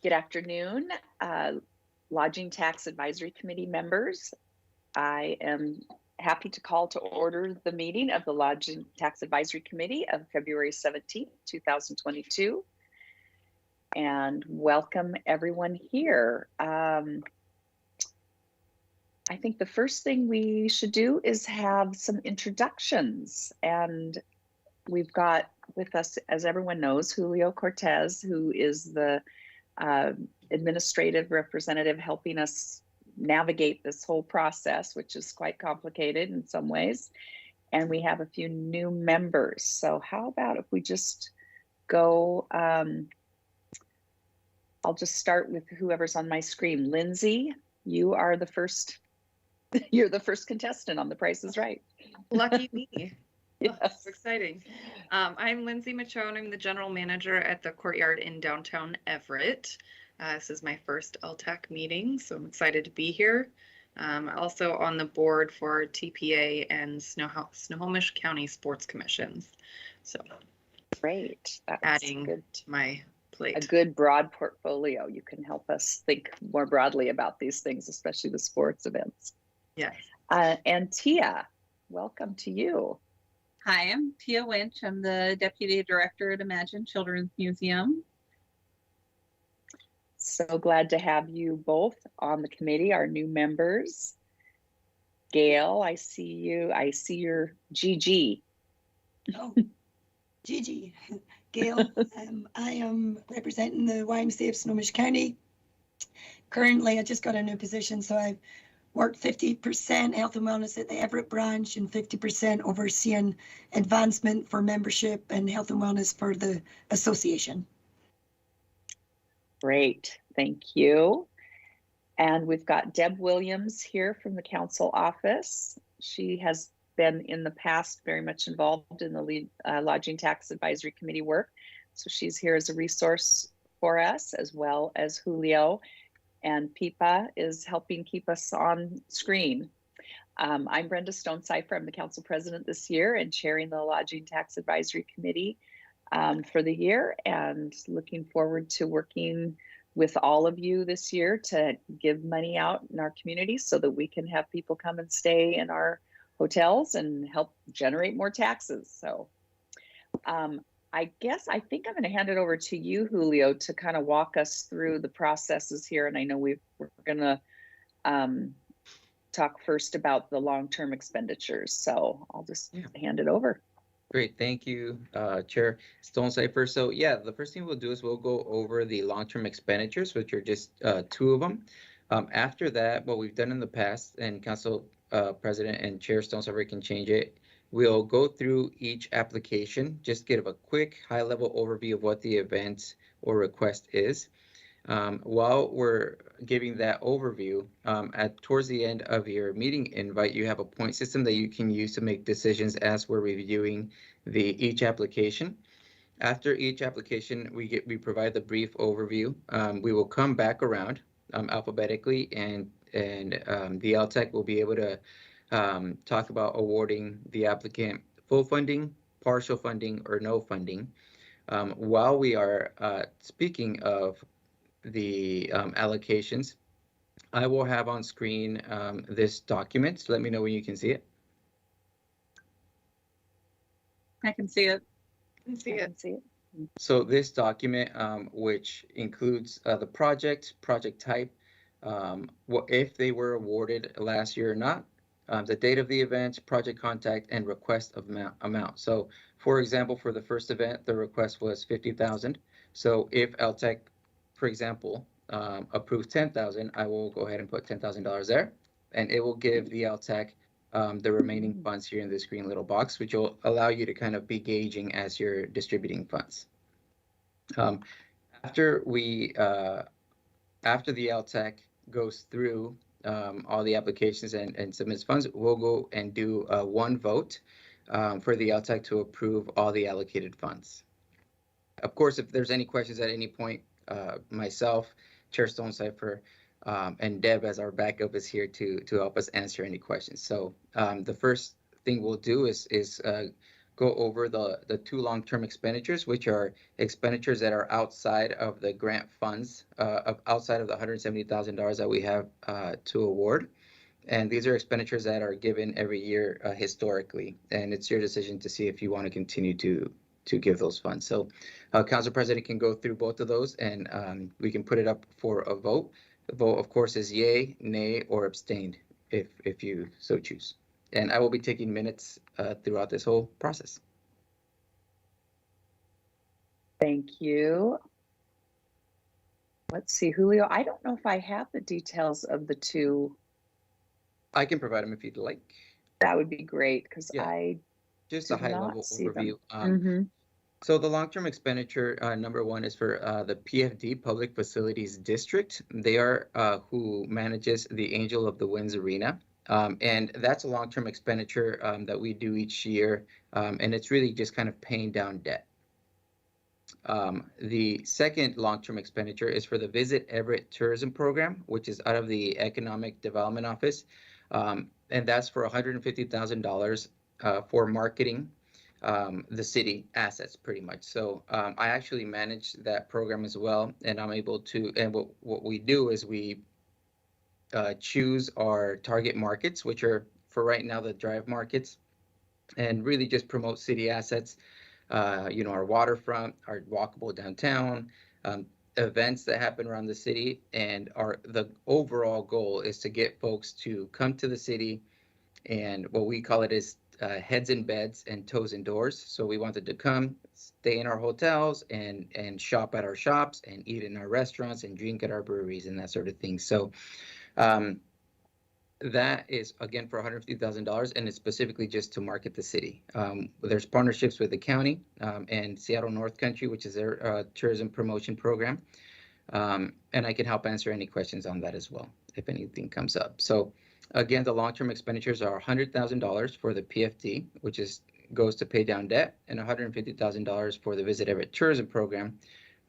Good afternoon, Lodging Tax Advisory Committee members. I am happy to call to order the meeting of the Lodging Tax Advisory Committee of February 17th, 2022. And welcome everyone here. I think the first thing we should do is have some introductions. And we've got with us, as everyone knows, Julio Cortez, who is the administrative representative helping us navigate this whole process, which is quite complicated in some ways. And we have a few new members. So how about if we just go, I'll just start with whoever's on my screen. Lindsay, you are the first, you're the first contestant on The Price is Right. Lucky me. Yes. Oh, so exciting. I'm Lindsay Michon. I'm the general manager at the Courtyard in downtown Everett. This is my first LTAC meeting, so I'm excited to be here. Also on the board for TPA and Snohomish County Sports Commissions. So great. That's adding good to my plate. A good broad portfolio. You can help us think more broadly about these things, especially the sports events. Yes. And Tia, welcome to you. Hi, I'm Tia Winch. I'm the Deputy Director at Imagine Children's Museum. So glad to have you both on the committee, our new members. Gail, I see you. I see your GG. Oh, Gigi. Gail, I am representing the YMCA of Snohomish County. Currently, I just got a new position, so I've worked 50% health and wellness at the Everett branch and 50% overseeing advancement for membership and health and wellness for the association. Great, thank you. And we've got Deb Williams here from the council office. She has been in the past very much involved in the Lodging Tax Advisory Committee work. So she's here as a resource for us, as well as Julio. And Pipa is helping keep us on screen. I'm Brenda Stone-Cipher. I'm the council president this year and chairing the Lodging Tax Advisory Committee for the year, and looking forward to working with all of you this year to give money out in our community so that we can have people come and stay in our hotels and help generate more taxes. So I think I'm going to hand it over to you, Julio, to kind of walk us through the processes here. And I know we're going to talk first about the long-term expenditures. So I'll just hand it over. Great, thank you, Chair Stone-Cipher. So yeah, the first thing we'll do is we'll go over the long-term expenditures, which are just two of them. After that, what we've done in the past, and Council President and Chair Stone-Cipher can change it, we'll go through each application, just give a quick high-level overview of what the event or request is. While we're giving that overview, towards the end of your meeting invite, you have a point system that you can use to make decisions as we're reviewing each application. After each application, we provide the brief overview. We will come back around alphabetically, and the LTAC will be able to talk about awarding the applicant full funding, partial funding, or no funding. While we are speaking of the allocations, I will have on screen this document. So let me know when you can see it. I can see it. I can see it. So this document, which includes the project type, if they were awarded last year or not, the date of the event, project contact, and request of amount. So for example, for the first event, the request was $50,000. So if LTAC, for example, approved $10,000, I will go ahead and put $10,000 there, and it will give the LTAC the remaining funds here in this green little box, which will allow you to kind of be gauging as you're distributing funds. After the LTAC goes through all the applications and submits funds, we'll go and do one vote for the LTAC to approve all the allocated funds. Of course, if there's any questions at any point, myself, Chair Stone-Cipher, and Deb as our backup is here to help us answer any questions. So the first thing we'll do is go over the two long-term expenditures, which are expenditures that are outside of the grant funds, outside of the $170,000 that we have to award. And these are expenditures that are given every year historically, and it's your decision to see if you want to continue to give those funds. So Council President can go through both of those, and we can put it up for a vote. The vote, of course, is yay, nay, or abstained if you so choose. And I will be taking minutes throughout this whole process. Thank you. Let's see, Julio, I don't know if I have the details of the two. I can provide them if you'd like. That would be great, because Yeah. I Just a did high-level not see them. overview. So the long-term expenditure, number one, is for the PFD, Public Facilities District. They are who manages the Angel of the Winds Arena. And that's a long-term expenditure that we do each year. And it's really just kind of paying down debt. The second long-term expenditure is for the Visit Everett Tourism Program, which is out of the Economic Development Office. And that's for $150,000 for marketing the city assets, pretty much. So I actually manage that program as well, and I'm able to, and what we do is we choose our target markets, which are for right now the drive markets, and really just promote city assets, our waterfront, our walkable downtown, events that happen around the city. And the overall goal is to get folks to come to the city, and what we call it is heads in beds and toes indoors. So we wanted to come, stay in our hotels, and shop at our shops, and eat in our restaurants, and drink at our breweries, and that sort of thing. So that is, again, for $150,000, and it's specifically just to market the city. There's partnerships with the county and Seattle North Country, which is their tourism promotion program. And I can help answer any questions on that as well, if anything comes up. So again, the long-term expenditures are $100,000 for the PFD, which goes to pay down debt, and $150,000 for the Visit Everett Tourism Program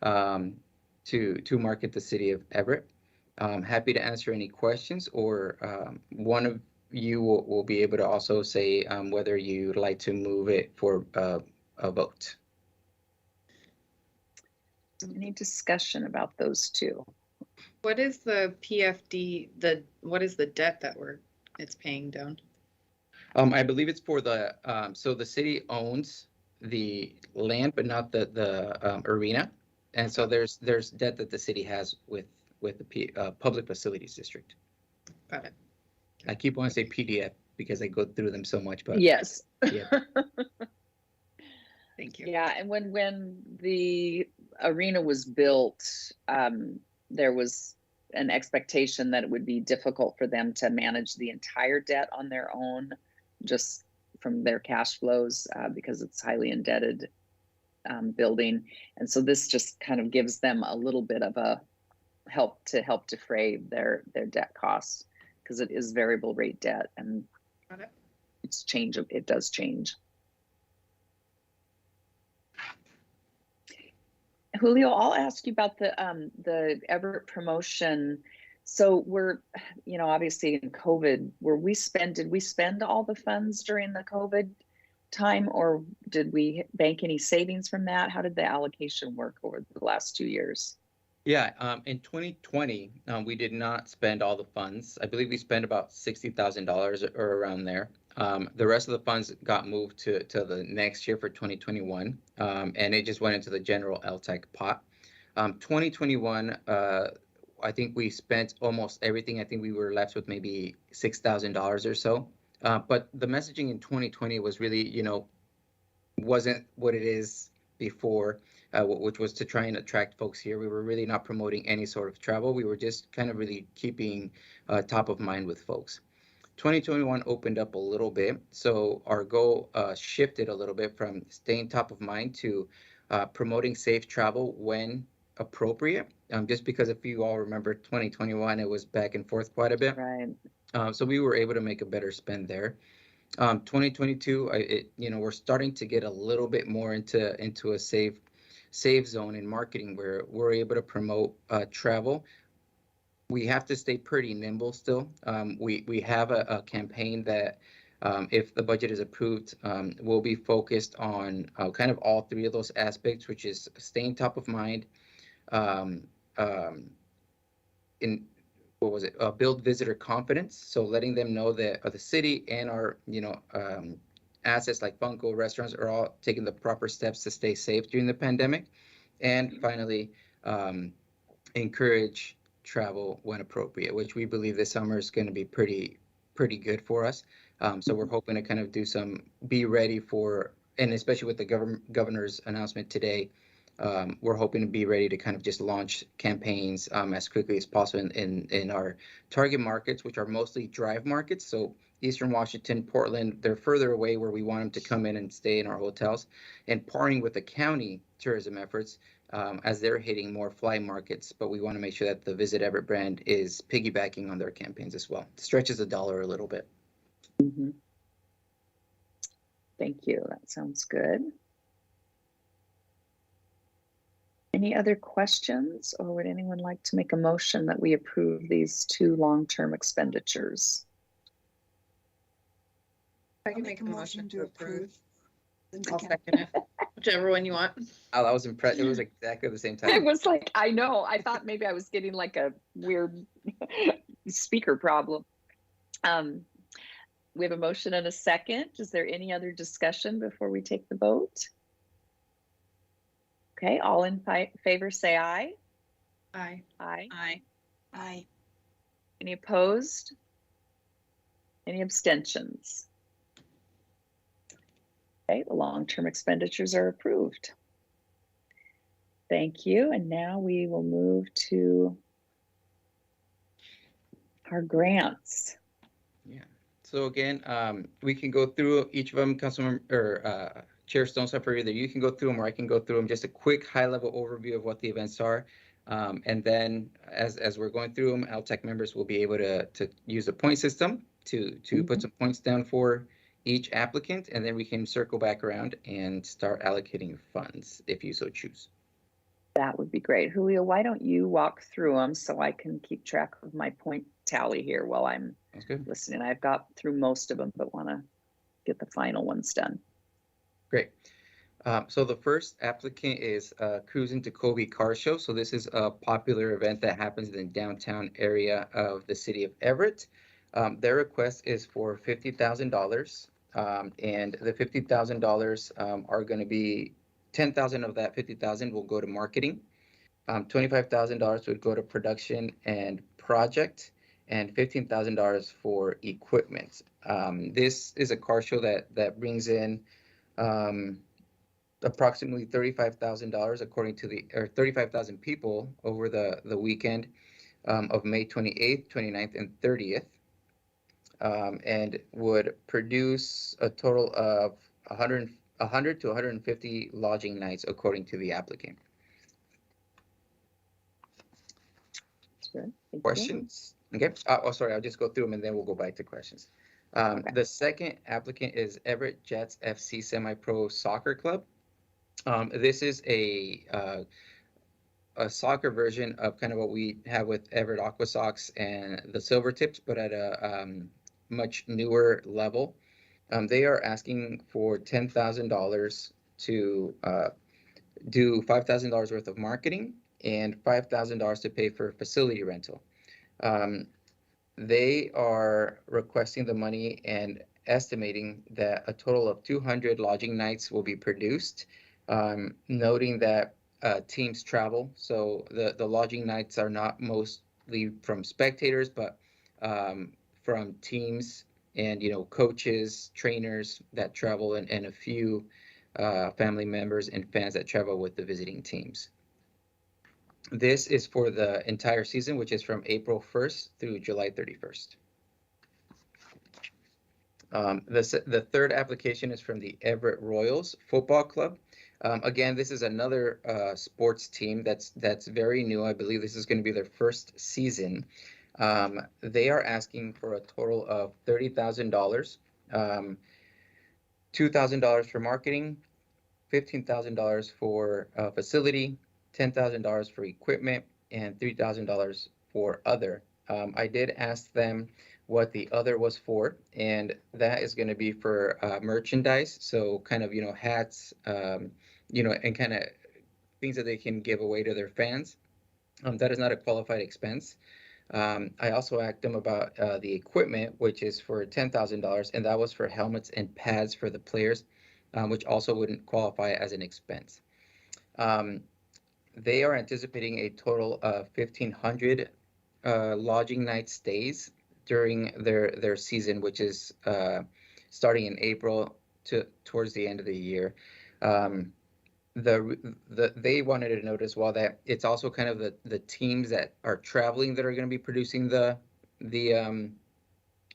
to market the city of Everett. I'm happy to answer any questions, or one of you will be able to also say whether you'd like to move it for a vote. Any discussion about those two? What is the PFD, what is the debt that it's paying down? I believe it's for so the city owns the land, but not the arena. And so there's debt that the city has with the Public Facilities District. Got it. I keep wanting to say PDF because I go through them so much, but yes. Yeah. Thank you. Yeah, and when the arena was built, there was an expectation that it would be difficult for them to manage the entire debt on their own, just from their cash flows, because it's highly indebted building. And so this just kind of gives them a little bit of a help defray their debt costs, because it is variable rate debt, and it does change. Julio, I'll ask you about the Everett promotion. So we're, obviously in COVID, did we spend all the funds during the COVID time, or did we bank any savings from that? How did the allocation work over the last 2 years? Yeah, in 2020, we did not spend all the funds. I believe we spent about $60,000 or around there. The rest of the funds got moved to the next year for 2021, and it just went into the general LTAC pot. 2021, I think we spent almost everything. I think we were left with maybe $6,000 or so. But the messaging in 2020 was really, wasn't what it is before, which was to try and attract folks here. We were really not promoting any sort of travel. We were just kind of really keeping top of mind with folks. 2021 opened up a little bit, so our goal shifted a little bit from staying top of mind to promoting safe travel when appropriate. Just because if you all remember 2021, it was back and forth quite a bit. Right. So we were able to make a better spend there. 2022, we're starting to get a little bit more into a safe zone in marketing, where we're able to promote travel. We have to stay pretty nimble still. We have a campaign that If the budget is approved, we'll be focused on kind of all three of those aspects, which is staying top of mind, um, in what was it? Build visitor confidence. So letting them know that the city and our, assets like Funko restaurants are all taking the proper steps to stay safe during the pandemic. And finally, encourage travel when appropriate, which we believe this summer is going to be pretty good for us. So we're hoping to kind of be ready for, and especially with the governor's announcement today, we're hoping to be ready to kind of just launch campaigns as quickly as possible in our target markets, which are mostly drive markets. So Eastern Washington, Portland, they're further away where we want them to come in and stay in our hotels, and partnering with the county tourism efforts as they're hitting more fly markets. But we want to make sure that the Visit Everett brand is piggybacking on their campaigns as well. Stretches the dollar a little bit. Mm-hmm. Thank you. That sounds good. Any other questions, or would anyone like to make a motion that we approve these two long-term expenditures? I can make a motion to approve. I'll Second. second it. Whichever one you want. Oh, I was impressed. It was exactly the same time. It was like, I know, I thought maybe I was getting like a weird speaker problem. We have a motion and a second. Is there any other discussion before we take the vote? Okay, all in favor say aye. Aye. Aye. Aye. Aye. Any opposed? Any abstentions? Okay, the long-term expenditures are approved. Thank you. And now we will move to our grants. Yeah. So again, we can go through each of them, Councilmember or Chair Stonestop, or either you can go through them or I can go through them. Just a quick high-level overview of what the events are. And then as we're going through them, LTAC members will be able to use a point system to put some points down for each applicant, and then we can circle back around and start allocating funds if you so choose. That would be great. Julio, why don't you walk through them so I can keep track of my point tally here while I'm listening. I've got through most of them, but want to get the final ones done. Great. So the first applicant is Cruzin Colby Car Show. So this is a popular event that happens in the downtown area of the city of Everett. Their request is for $50,000, and the $50,000 are going to be $10,000 of that $50,000 will go to marketing. $25,000 would go to production and project, and $15,000 for equipment. This is a car show that brings in approximately $35,000 according to or 35,000 people over the weekend of May 28th, 29th, and 30th. And would produce a total of 100 to 150 lodging nights according to the applicant. That's good. Thank Questions? You. Okay. Oh, sorry. I'll just go through them and then we'll go back to questions. Okay. The second applicant is Everett Jets FC Semi-Pro Soccer Club. This is a soccer version of kind of what we have with Everett Aqua Sox and the Silver Tips, but at a much newer level. They are asking for $10,000 to do $5,000 worth of marketing and $5,000 to pay for facility rental. They are requesting the money and estimating that a total of 200 lodging nights will be produced, noting that teams travel. So the lodging nights are not mostly from spectators, but from teams and, coaches, trainers that travel, and a few family members and fans that travel with the visiting teams. This is for the entire season, which is from April 1st through July 31st. The third application is from the Everett Royals Football Club. Again, this is another sports team that's very new. I believe this is going to be their first season. They are asking for a total of $30,000, $2,000 for marketing, $15,000 for facility, $10,000 for equipment, and $3,000 for other. I did ask them what the other was for, and that is going to be for merchandise. So kind of, hats, and kind of things that they can give away to their fans. That is not a qualified expense. I also asked them about the equipment, which is for $10,000, and that was for helmets and pads for the players, which also wouldn't qualify as an expense. They are anticipating a total of 1,500 lodging night stays during their season, which is starting in April to towards the end of the year. They wanted to note as well that it's also kind of the teams that are traveling that are going to be producing the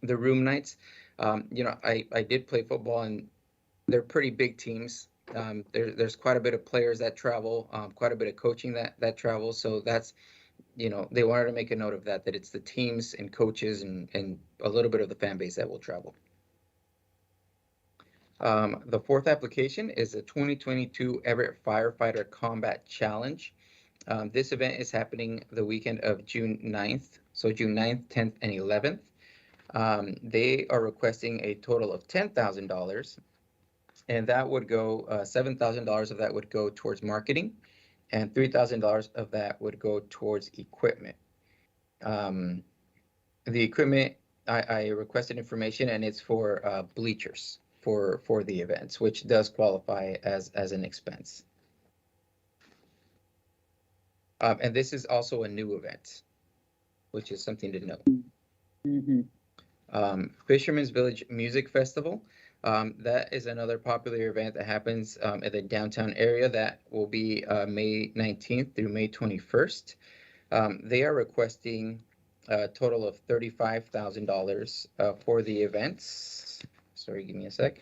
room nights. I did play football, and they're pretty big teams. There's quite a bit of players that travel, quite a bit of coaching that travels. So that's, they wanted to make a note of that it's the teams and coaches and a little bit of the fan base that will travel. The fourth application is the 2022 Everett Firefighter Combat Challenge. This event is happening the weekend of June 9th, so June 9th, 10th, and 11th. They are requesting a total of $10,000, and that would go, $7,000 of that would go towards marketing, and $3,000 of that would go towards equipment. The equipment, I requested information, and it's for bleachers for the events, which does qualify as an expense. And this is also a new event, which is something to note. Mm-hmm. Fisherman's Village Music Festival. That is another popular event that happens at the downtown area. That will be May 19th through May 21st. They are requesting a total of $35,000 for the events. Sorry, give me a sec.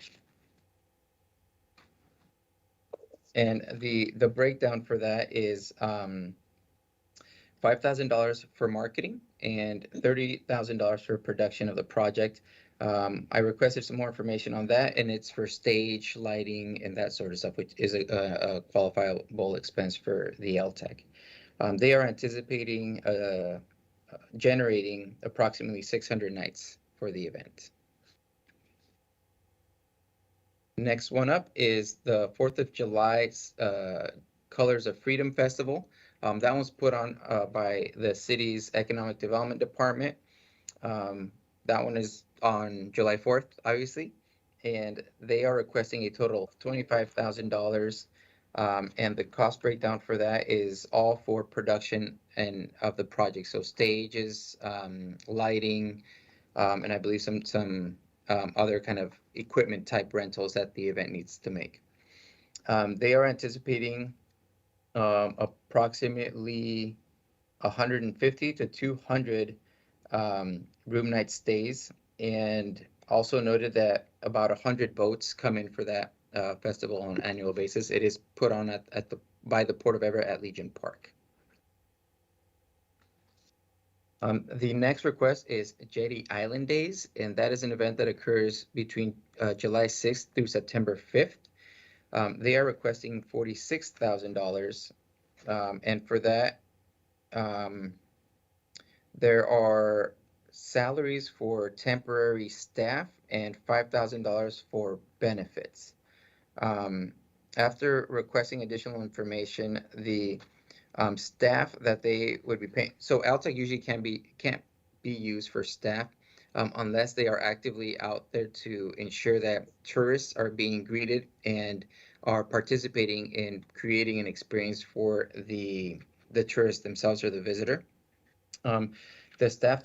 And the breakdown for that is $5,000 for marketing and $30,000 for production of the project. I requested some more information on that, and it's for stage, lighting, and that sort of stuff, which is a qualifiable expense for the LTAC. They are anticipating generating approximately 600 nights for the event. Next one up is the 4th of July Colors of Freedom Festival. That one's put on by the city's Economic Development Department. That one is on July 4th, obviously, and they are requesting a total of $25,000. And the cost breakdown for that is all for production and of the project, so stages, lighting, and I believe some other kind of equipment type rentals that the event needs to make. They are anticipating approximately 150 to 200 room night stays, and also noted that about 100 boats come in for that festival on an annual basis. It is put on by the Port of Everett at Legion Park. The next request is Jetty Island Days, and that is an event that occurs between July 6th through September 5th. They are requesting $46,000, and for that, there are salaries for temporary staff and $5,000 for benefits. After requesting additional information, the staff that they would be paying, so LTAC usually can't be used for staff unless they are actively out there to ensure that tourists are being greeted and are participating in creating an experience for the tourists themselves or the visitor. The staff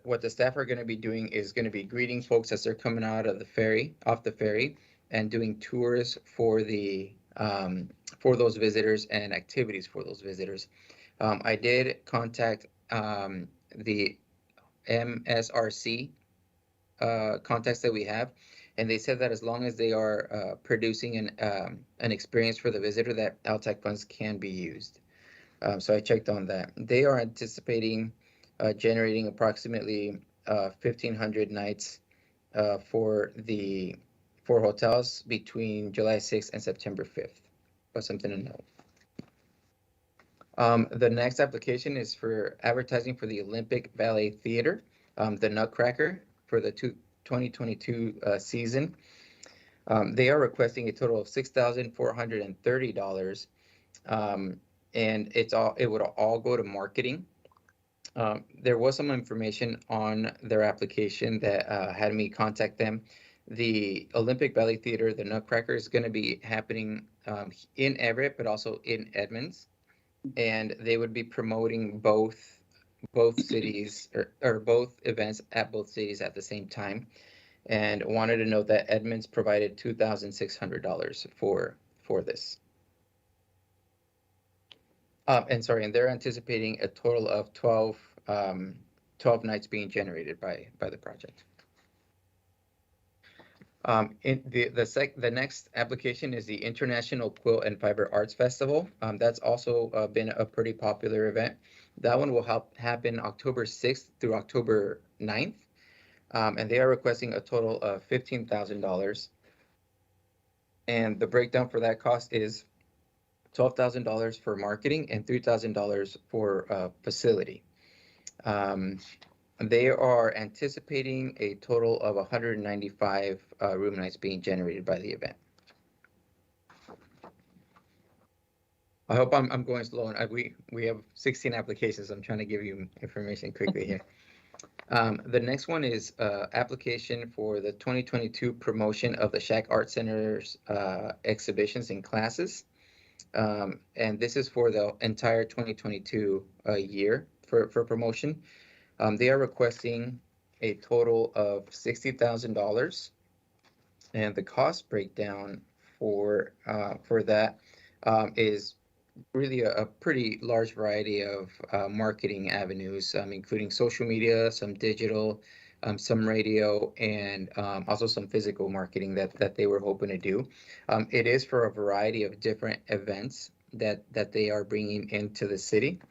what the staff are going to be doing is going to be greeting folks as they're coming out of off the ferry, and doing tours for for those visitors and activities for those visitors. I did contact the MSRC contacts that we have, and they said that as long as they are producing an experience for the visitor, that LTAC funds can be used. So I checked on that. They are anticipating generating approximately 1,500 nights for hotels between July 6th and September 5th. But something to note. The next application is for advertising for the Olympic Ballet Theater. the Nutcracker for the 2022 season. They are requesting a total of $6,430, and it would all go to marketing. There was some information on their application that had me contact them. The Olympic Ballet Theater, the Nutcracker, is going to be happening in Everett, but also in Edmonds, and they would be promoting both cities or both events at both cities at the same time. And wanted to note that Edmonds provided $2,600 for this. And they're anticipating a total of 12 nights being generated by the project. The next application is the International Quilt and Fiber Arts Festival. That's also been a pretty popular event. That one will happen October 6th through October 9th. And they are requesting a total of $15,000. And the breakdown for that cost is $12,000 for marketing and $3,000 for facility. They are anticipating a total of 195 room nights being generated by the event. I hope I'm going slow. And we have 16 applications. I'm trying to give you information quickly here. The next one is application for the 2022 promotion of the Shack Art Center's exhibitions and classes. And this is for the entire 2022 year for promotion. They are requesting a total of $60,000. And the cost breakdown for that is really a pretty large variety of marketing avenues, including social media, some digital, some radio, and also some physical marketing that they were hoping to do. It is for a variety of different events that they are bringing into the city.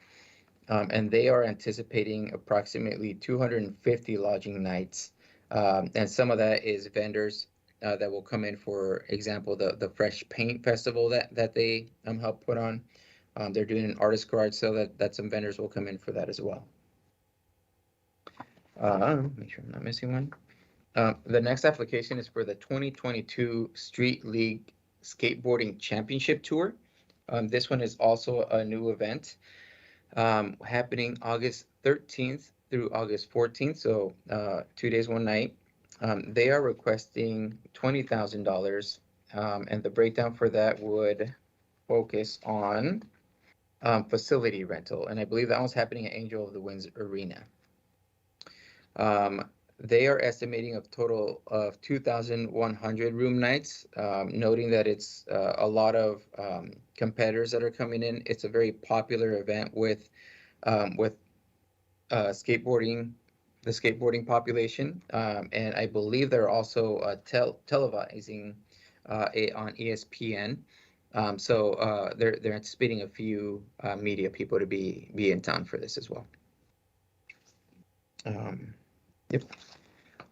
And they are anticipating approximately 250 lodging nights. And some of that is vendors that will come in, for example, the Fresh Paint Festival that they help put on. They're doing an artist garage sale that some vendors will come in for that as well. Make sure I'm not missing one. The next application is for the 2022 Street League Skateboarding Championship Tour. This one is also a new event happening August 13th through August 14th, so 2 days, 1 night. They are requesting $20,000, and the breakdown for that would focus on facility rental, and I believe that one's happening at Angel of the Winds Arena. They are estimating a total of 2,100 room nights, noting that it's a lot of competitors that are coming in. It's a very popular event with skateboarding, the skateboarding population, and I believe they're also televising it on ESPN. So they're anticipating a few media people to be in town for this as well. Yep.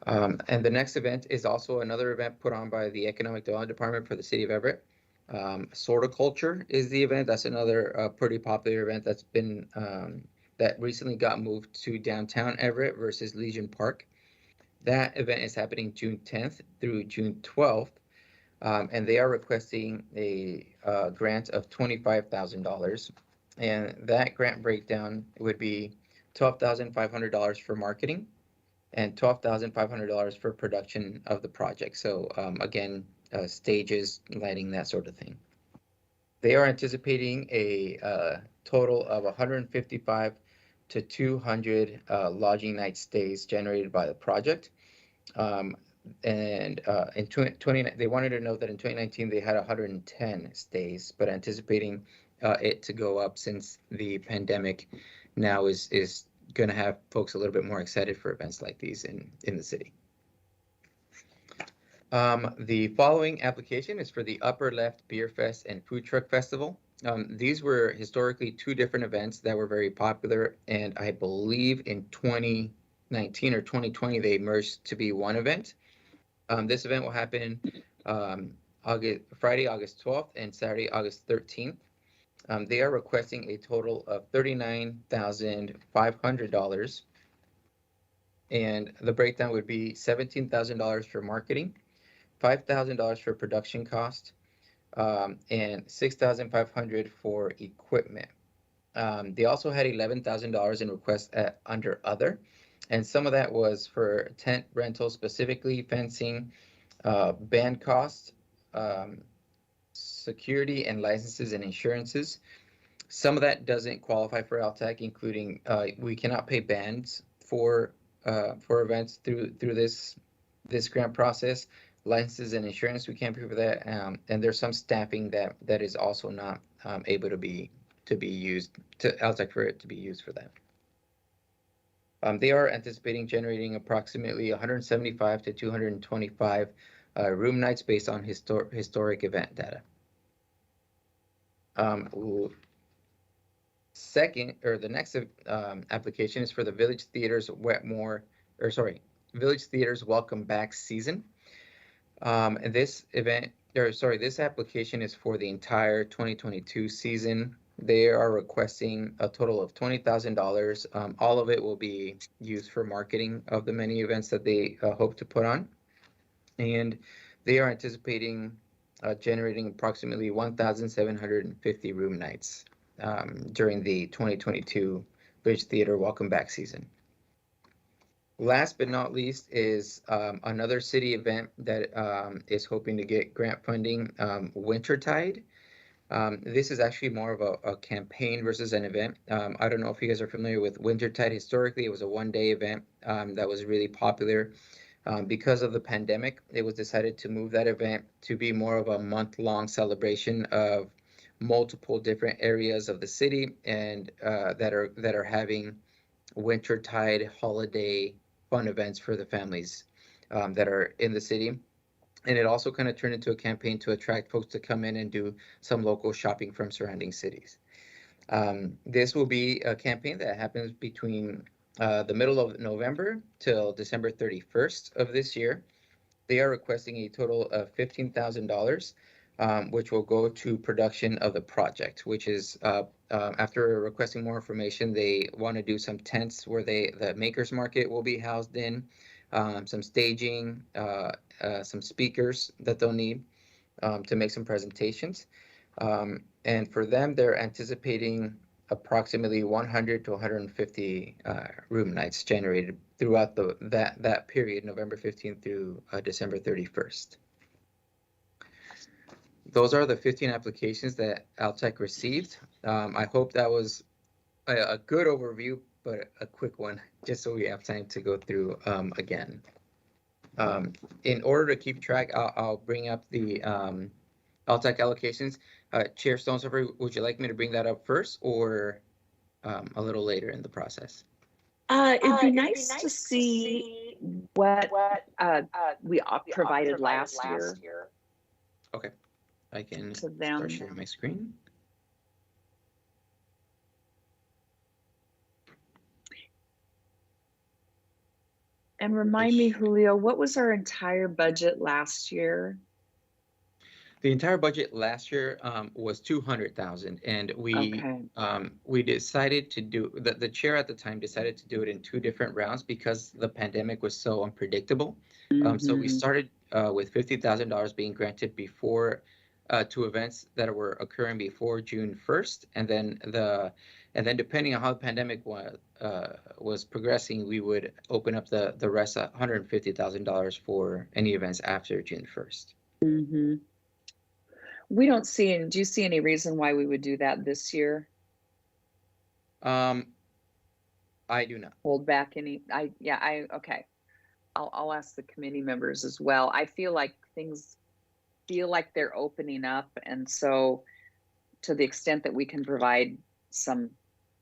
And the next event is also another event put on by the Economic Development Department for the City of Everett. Sorticulture is the event. That's another pretty popular event that's been that recently got moved to downtown Everett versus Legion Park. That event is happening June 10th through June 12th. And they are requesting a grant of $25,000. And that grant breakdown would be $12,500 for marketing and $12,500 for production of the project. So again, stages, lighting, that sort of thing. They are anticipating a total of 155 to 200 lodging night stays generated by the project. And in they wanted to note that in 2019 they had 110 stays, but anticipating it to go up since the pandemic now is going to have folks a little bit more excited for events like these in the city. The following application is for the Upper Left Beer Fest and Food Truck Festival. These were historically two different events that were very popular, and I believe in 2019 or 2020 they merged to be one event. This event will happen Friday, August 12th and Saturday, August 13th. They are requesting a total of $39,500. And the breakdown would be $17,000 for marketing, $5,000 for production cost, and $6,500 for equipment. They also had $11,000 in requests under other, and some of that was for tent rental, specifically fencing, band costs, security and licenses and insurances. Some of that doesn't qualify for LTAC, including we cannot pay bands for events through this grant process. Licenses and insurance, we can't pay for that, and there's some staffing that is also not able to be used to LTAC for it to be used for that. They are anticipating generating approximately 175 to 225 room nights based on historic event data. The next application is for the Village Theater's Village Theater's Welcome Back season. And this application is for the entire 2022 season. They are requesting a total of $20,000. All of it will be used for marketing of the many events that they hope to put on. And they are anticipating generating approximately 1,750 room nights during the 2022 Village Theater Welcome Back season. Last but not least is another city event that is hoping to get grant funding, Wintertide. This is actually more of a campaign versus an event. I don't know if you guys are familiar with Wintertide. Historically, it was a one-day event that was really popular. Because of the pandemic, it was decided to move that event to be more of a month-long celebration of multiple different areas of the city, and that are having Wintertide holiday fun events for the families that are in the city. And it also kind of turned into a campaign to attract folks to come in and do some local shopping from surrounding cities. This will be a campaign that happens between the middle of November till December 31st of this year. They are requesting a total of $15,000, which will go to production of the project, which is after requesting more information, they want to do some tents where the makers market will be housed in, some staging, some speakers that they'll need to make some presentations. And for them, they're anticipating approximately 100 to 150 room nights generated throughout that period, November 15th through December 31st. Those are the 15 applications that LTAC received. I hope that was a good overview, but a quick one, just so we have time to go through again. In order to keep track, I'll bring up the LTAC allocations. Chair Stonesover, would you like me to bring that up first or a little later in the process? It'd be nice to see what we provided last year. Okay, I can to them. start sharing my screen. And remind me, Julio, what was our entire budget last year? The entire budget last year was $200,000, and we decided to do the chair at the time decided to do it in two different rounds because the pandemic was so unpredictable. So we started with $50,000 being granted before to events that were occurring before June 1st, and then depending on how the pandemic was progressing, we would open up the rest $150,000 for any events after June 1st. Mm-hmm. We don't see do you see any reason why we would do that this year? I do not. Hold back any, okay. I'll ask the committee members as well. I feel like things feel like they're opening up, and so to the extent that we can provide some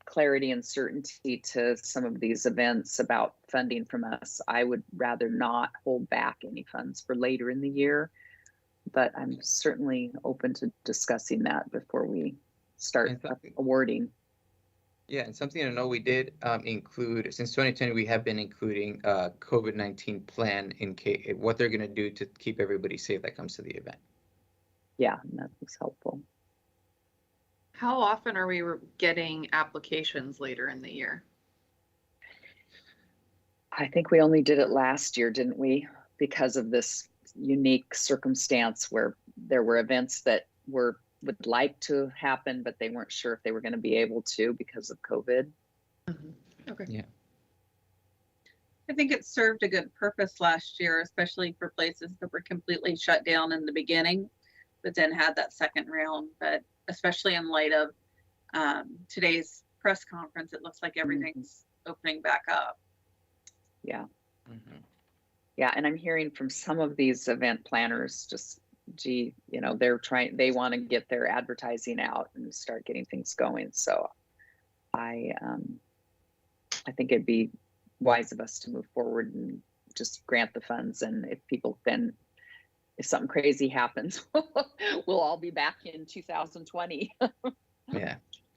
clarity and certainty to some of these events about funding from us, I would rather not hold back any funds for later in the year. But I'm certainly open to discussing that before we start awarding. Yeah, and something to know, we did include, since 2020, we have been including a COVID-19 plan in case what they're going to do to keep everybody safe that comes to the event. Yeah, that was helpful. How often are we getting applications later in the year? I think we only did it last year, didn't we? Because of this unique circumstance where there were events that would like to happen, but they weren't sure if they were going to be able to because of COVID. Okay. Yeah. I think it served a good purpose last year, especially for places that were completely shut down in the beginning, but then had that second round. But especially in light of today's press conference, it looks like everything's opening back up. Yeah. Mhm. Yeah. And I'm hearing from some of these event planners, just, gee, you know, they want to get their advertising out and start getting things going. So I think it'd be wise of us to move forward and just grant the funds. And if something crazy happens, we'll all be back in 2020. Yeah.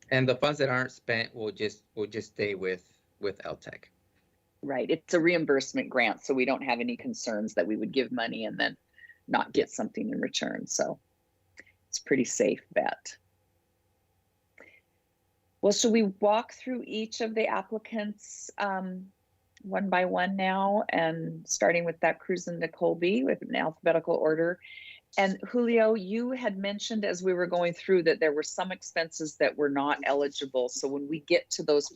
And the funds that aren't spent will just stay with LTAC. Right. It's a reimbursement grant, so we don't have any concerns that we would give money and then not get something in return. So it's a pretty safe bet. Well, should we walk through each of the applicants one by one now, and starting with that Cruzin Colby with an alphabetical order? And Julio, you had mentioned as we were going through that there were some expenses that were not eligible. So when we get to those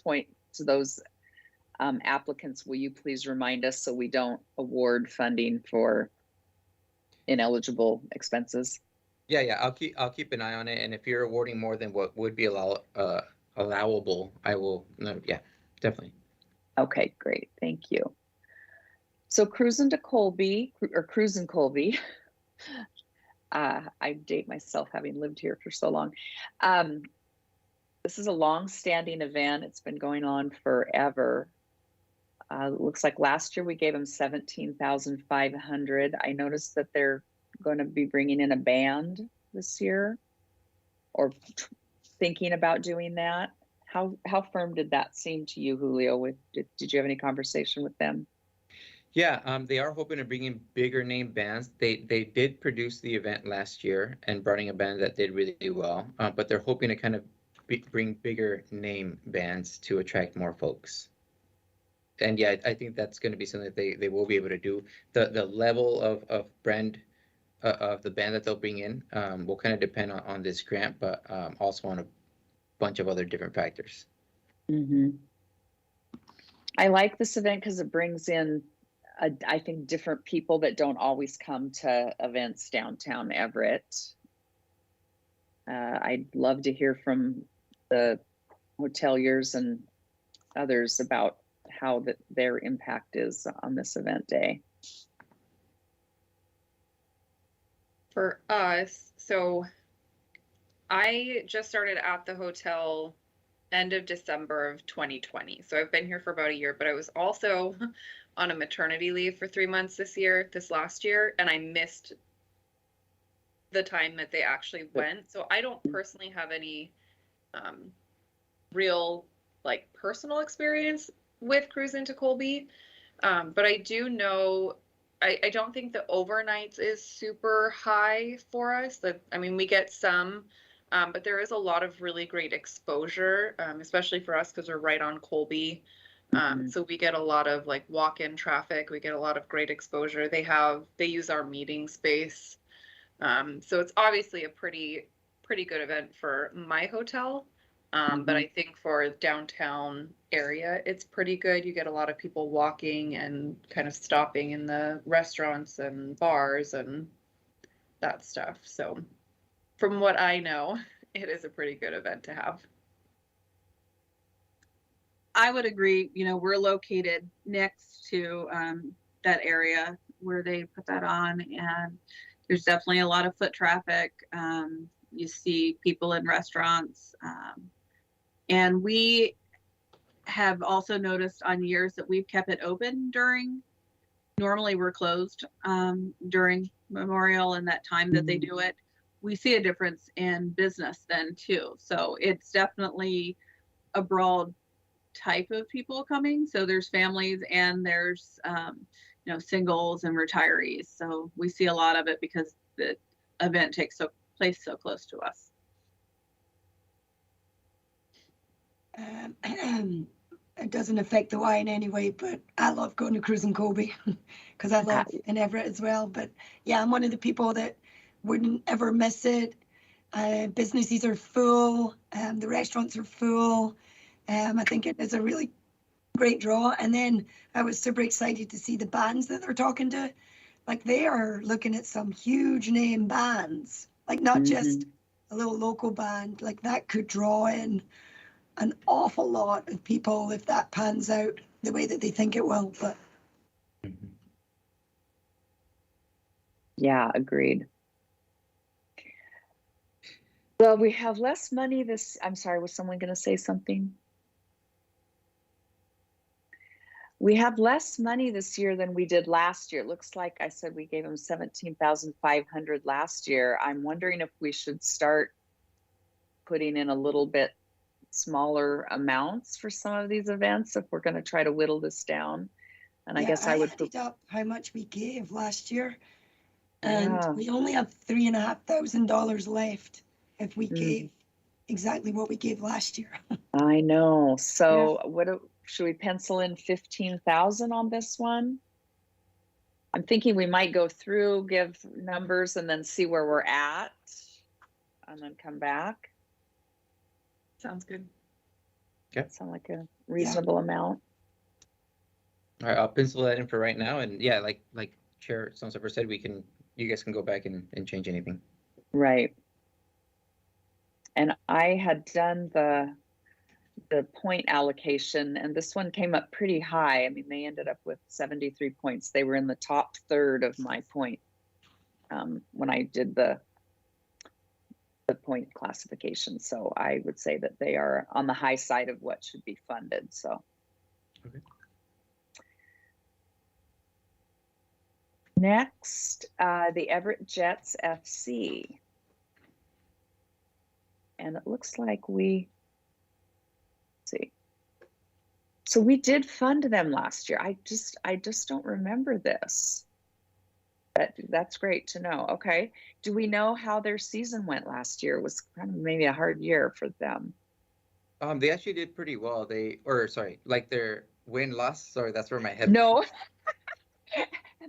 applicants, will you please remind us so we don't award funding for ineligible expenses? Yeah. I'll keep an eye on it, and if you're awarding more than what would be allowable, I will. No, yeah, definitely. Okay, great, thank you. So Cruzin Colby. I date myself having lived here for so long. This is a long-standing event. It's been going on forever. Looks like last year we gave them $17,500. I noticed that they're going to be bringing in a band this year, or thinking about doing that. How firm did that seem to you, Julio? Did you have any conversation with them? Yeah, they are hoping to bring in bigger name bands. They did produce the event last year and brought in a band that did really well, but they're hoping to kind of bring bigger name bands to attract more folks. And yeah, I think that's going to be something that they will be able to do. The level of brand of the band that they'll bring in will kind of depend on this grant, but also on a bunch of other different factors. Mm-hmm. I like this event because it brings in, I think, different people that don't always come to events downtown Everett. I'd love to hear from the hoteliers and others about how their impact is on this event day. For us, so I just started at the hotel end of December of 2020. So I've been here for about a year, but I was also on a maternity leave for 3 months this last year, and I missed the time that they actually went. So I don't personally have any real personal experience with Cruzin Colby, but I do know I don't think the overnights is super high for us. We get some, but there is a lot of really great exposure, especially for us because we're right on Colby. So we get a lot of walk-in traffic. We get a lot of great exposure. They use our meeting space. So it's obviously a pretty good event for my hotel. But I think for downtown area, it's pretty good. You get a lot of people walking and kind of stopping in the restaurants and bars and that stuff. So from what I know, it is a pretty good event to have. I would agree. We're located next to that area where they put that on, and there's definitely a lot of foot traffic. You see people in restaurants. And we have also noticed on years that we've kept it open normally we're closed during Memorial and that time that they do it. We see a difference in business then too. So it's definitely a broad type of people coming. So there's families and there's, singles and retirees. So we see a lot of it because the event takes place so close to us. it doesn't affect the Y in any way, but I love going to Cruzin Colby because I live in Everett as well. But yeah, I'm one of the people that wouldn't ever miss it. Businesses are full, the restaurants are full. I think it is a really great draw. And then I was super excited to see the bands that they're talking to. Like they are looking at some huge name bands, like not just a little local band, like that could draw in an awful lot of people if that pans out the way that they think it will. But yeah, agreed. Well, we have less money this, I'm sorry, was someone going to say something? We have less money this year than we did last year. It looks like I said we gave them 17,500 last year. I'm wondering if we should start putting in a little bit smaller amounts for some of these events if we're going to try to whittle this down. And I guess I would added up how much we gave last year, and we only have $3,500 left if we gave exactly what we gave last year. I know. So what should we pencil in 15,000 on this one? I'm thinking we might go through, give numbers, and then see where we're at, and then come back. Sounds good. Okay. Sound like a reasonable amount. All right, I'll pencil that in for right now. And yeah, like Chair Stonecipher said, you guys can go back and change anything. Right. And I had done the point allocation, and this one came up pretty high. I mean, they ended up with 73 points. They were in the top third of my point when I did the point classification. So I would say that they are on the high side of what should be funded. So. Okay. Next, the Everett Jets FC. And it looks like let's see. So we did fund them last year. I just don't remember this. That's great to know. Okay. Do we know how their season went last year? It was kind of maybe a hard year for them. They actually did pretty well. Like their win-loss. Sorry, that's where my head. No.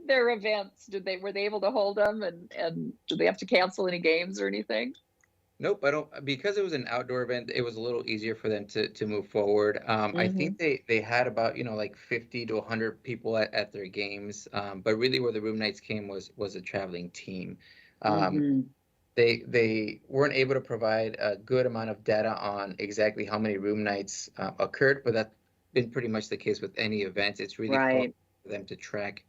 Their events, were they able to hold them, and did they have to cancel any games or anything? Nope, I don't, because it was an outdoor event, it was a little easier for them to move forward. I think they had about, like 50 to 100 people at their games. But really where the room nights came was a traveling team. They weren't able to provide a good amount of data on exactly how many room nights occurred, but that's been pretty much the case with any event. It's really hard for them to track.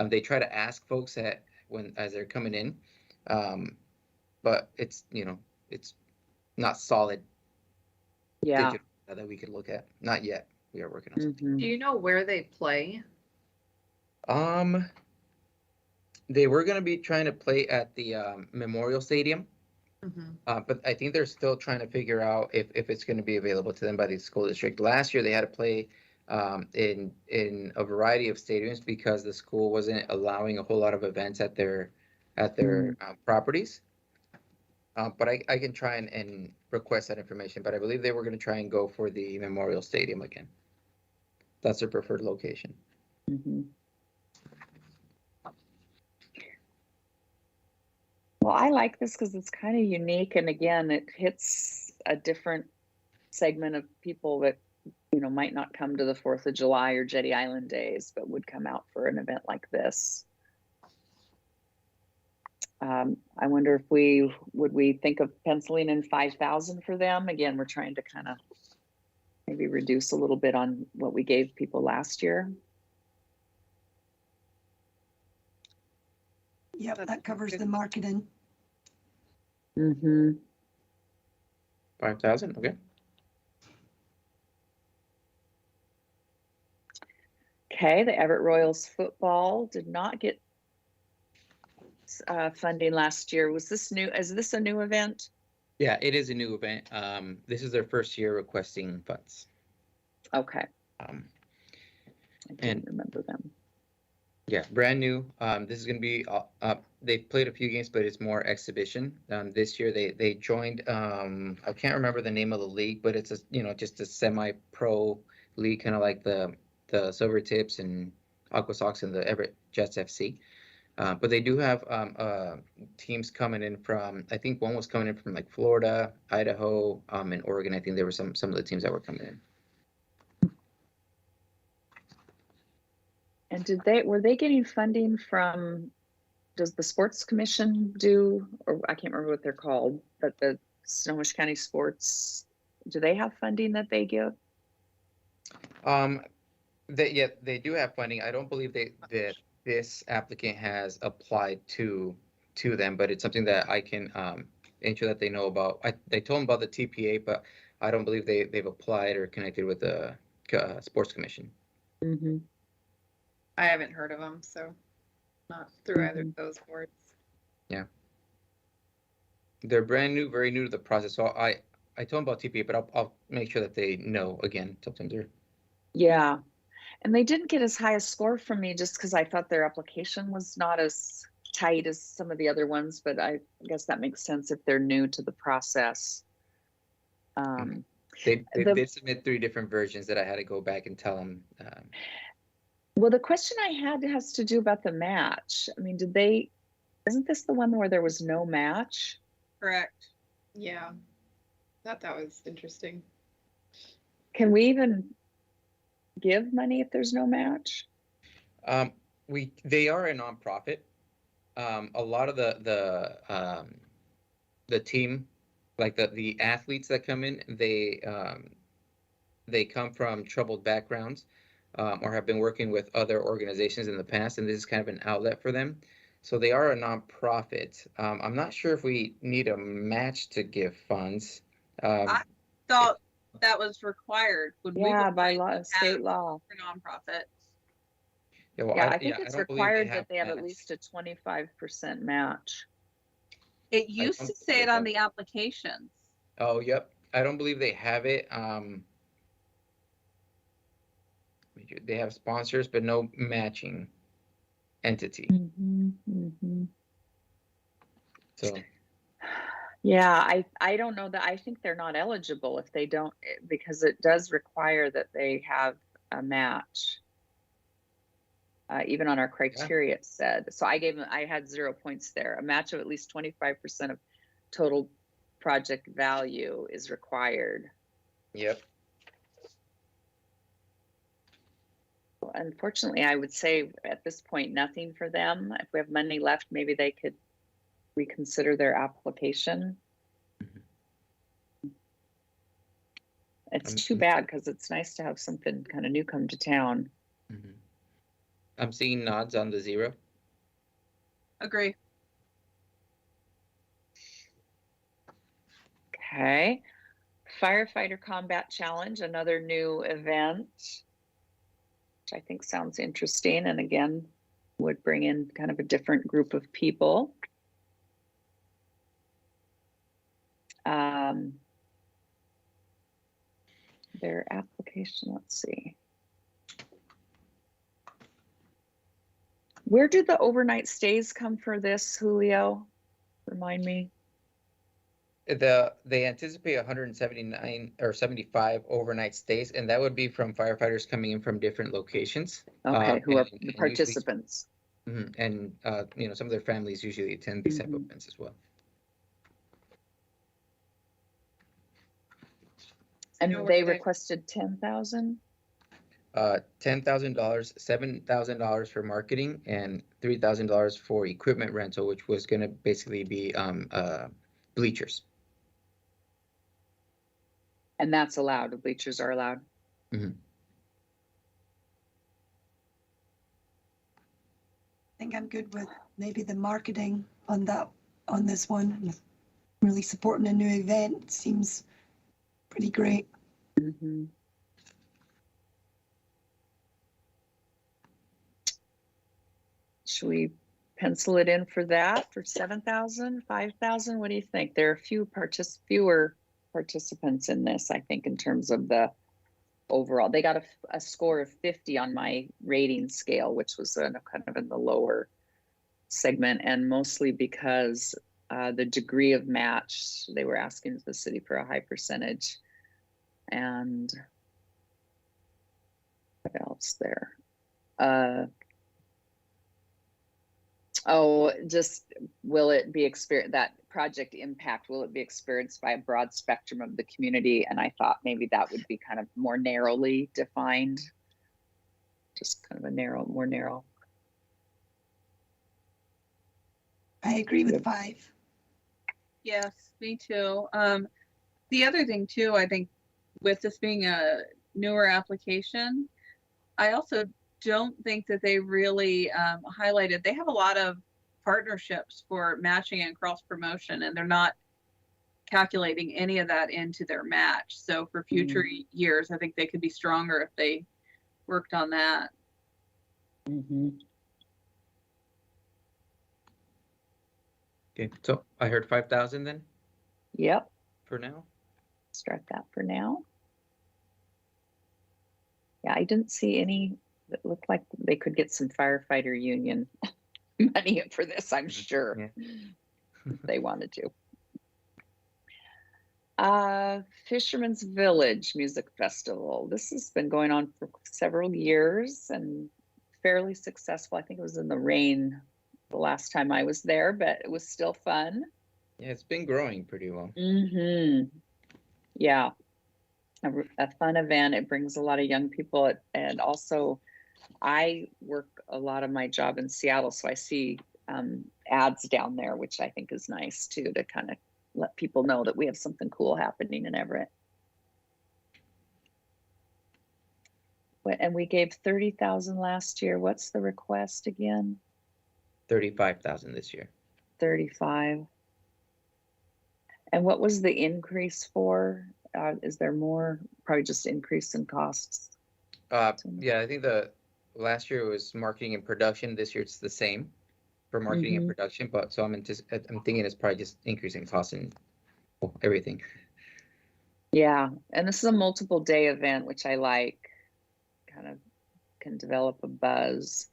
They try to ask folks as they're coming in, but it's not solid digital that we could look at. Not yet. We are working on something. Do you know where they play? They were going to be trying to play at the Memorial Stadium, but I think they're still trying to figure out if it's going to be available to them by the school district. Last year they had to play in a variety of stadiums because the school wasn't allowing a whole lot of events at their properties. But I can try and request that information. But I believe they were going to try and go for the Memorial Stadium again. That's their preferred location. Well, I like this because it's kind of unique, and again, it hits a different segment of people that might not come to the 4th of July or Jetty Island days, but would come out for an event like this. I wonder if we think of penciling in 5,000 for them. Again, we're trying to kind of maybe reduce a little bit on what we gave people last year. Yep, that covers the marketing. 5,000, okay. Okay, the Everett Royals football did not get funding last year. Was this new? Is this a new event? Yeah, it is a new event. This is their first year requesting funds. Okay. I didn't remember them. Yeah, brand new. This is going to be. They've played a few games, but it's more exhibition. This year they joined. I can't remember the name of the league, but it's just a semi-pro league, kind of like the Silver Tips and Aqua Sox and the Everett Jets FC. But they do have teams coming in from, I think one was coming in from like Florida, Idaho, and Oregon. I think there were some of the teams that were coming in. And were they getting funding from, does the Sports Commission do, or I can't remember what they're called, but the Snohomish County Sports, do they have funding that they give? They do have funding. I don't believe that this applicant has applied to them, but it's something that I can ensure that they know about. They told them about the TPA, but I don't believe they've applied or connected with the Sports Commission. Mm-hmm. I haven't heard of them, so not through either of those boards. Yeah. They're brand new, very new to the process. So I told them about TPA, but I'll make sure that they know again. Sometimes they're. Yeah. And they didn't get as high a score from me just because I thought their application was not as tight as some of the other ones, but I guess that makes sense if they're new to the process. They did submit 3 different versions that I had to go back and tell them. Well, the question I had has to do about the match. I mean, isn't this the one where there was no match? Correct. Yeah. Thought that was interesting. Can we even give money if there's no match? They are a nonprofit. A lot of the team, like the athletes that come in, they come from troubled backgrounds, or have been working with other organizations in the past, and this is kind of an outlet for them. So they are a nonprofit. I'm not sure if we need a match to give funds. I thought that was required when we were by law, state law for nonprofits. Yeah, well, I think it's required that they have match. at least a 25% match. It used to say it on the applications. Oh, yep. I don't believe they have it. They have sponsors, but no matching entity. Mm-hmm, mm-hmm. So. Yeah, I don't know that. I think they're not eligible if they don't, because it does require that they have a match. Even on our criteria, it said. So I had 0 points there. A match of at least 25% of total project value is required. Yep. Unfortunately, I would say at this point, nothing for them. If we have money left, maybe they could reconsider their application. It's too bad because it's nice to have something kind of new come to town. Mm-hmm. I'm seeing nods on the 0. Agree. Okay. Firefighter Combat Challenge, another new event, which I think sounds interesting, and again, would bring in kind of a different group of people. Their application, let's see. Where did the overnight stays come for this, Julio? Remind me. They anticipate 179 or 75 overnight stays, and that would be from firefighters coming in from different locations. Okay, who are the participants? Usually, and some of their families usually attend these type of events as well. And they requested 10,000. $10,000, $7,000 for marketing, and $3,000 for equipment rental, which was going to basically be bleachers. And that's allowed. The bleachers are allowed. Mm-hmm. I think I'm good with maybe the marketing on this one. Really supporting a new event seems pretty great. Mm-hmm. Should we pencil it in for that, for 7,000, 5,000? What do you think? There are fewer participants in this, I think, in terms of the overall. They got a score of 50 on my rating scale, which was kind of in the lower segment, and mostly because the degree of match, they were asking the city for a high percentage. And What else there? Oh, just will it be that project impact, will it be experienced by a broad spectrum of the community? And I thought maybe that would be kind of more narrowly defined, just kind of more narrow. I agree with 5. Yes, me too. The other thing too, I think with this being a newer application, I also don't think that they really highlighted, they have a lot of partnerships for matching and cross promotion, and they're not calculating any of that into their match. So for future years, I think they could be stronger if they worked on that. Okay, so I heard 5,000 then? Yep. For now? Start that for now. Yeah, I didn't see any that looked like they could get some firefighter union money for this, I'm sure, if they wanted to. Fisherman's Village Music Festival. This has been going on for several years and fairly successful. I think it was in the rain the last time I was there, but it was still fun. Yeah, it's been growing pretty well. Yeah, a fun event. It brings a lot of young people, and also I work a lot of my job in Seattle, so I see ads down there, which I think is nice too, to kind of let people know that we have something cool happening in Everett. And we gave 30,000 last year. What's the request again? 35,000 this year. 35. And what was the increase for? Is there more? Probably just increase in costs. Yeah, I think the last year was marketing and production. This year it's the same for marketing and production, but so I'm thinking it's probably just increasing costs and everything. Yeah, and this is a multiple day event, which I like. Kind of can develop a buzz.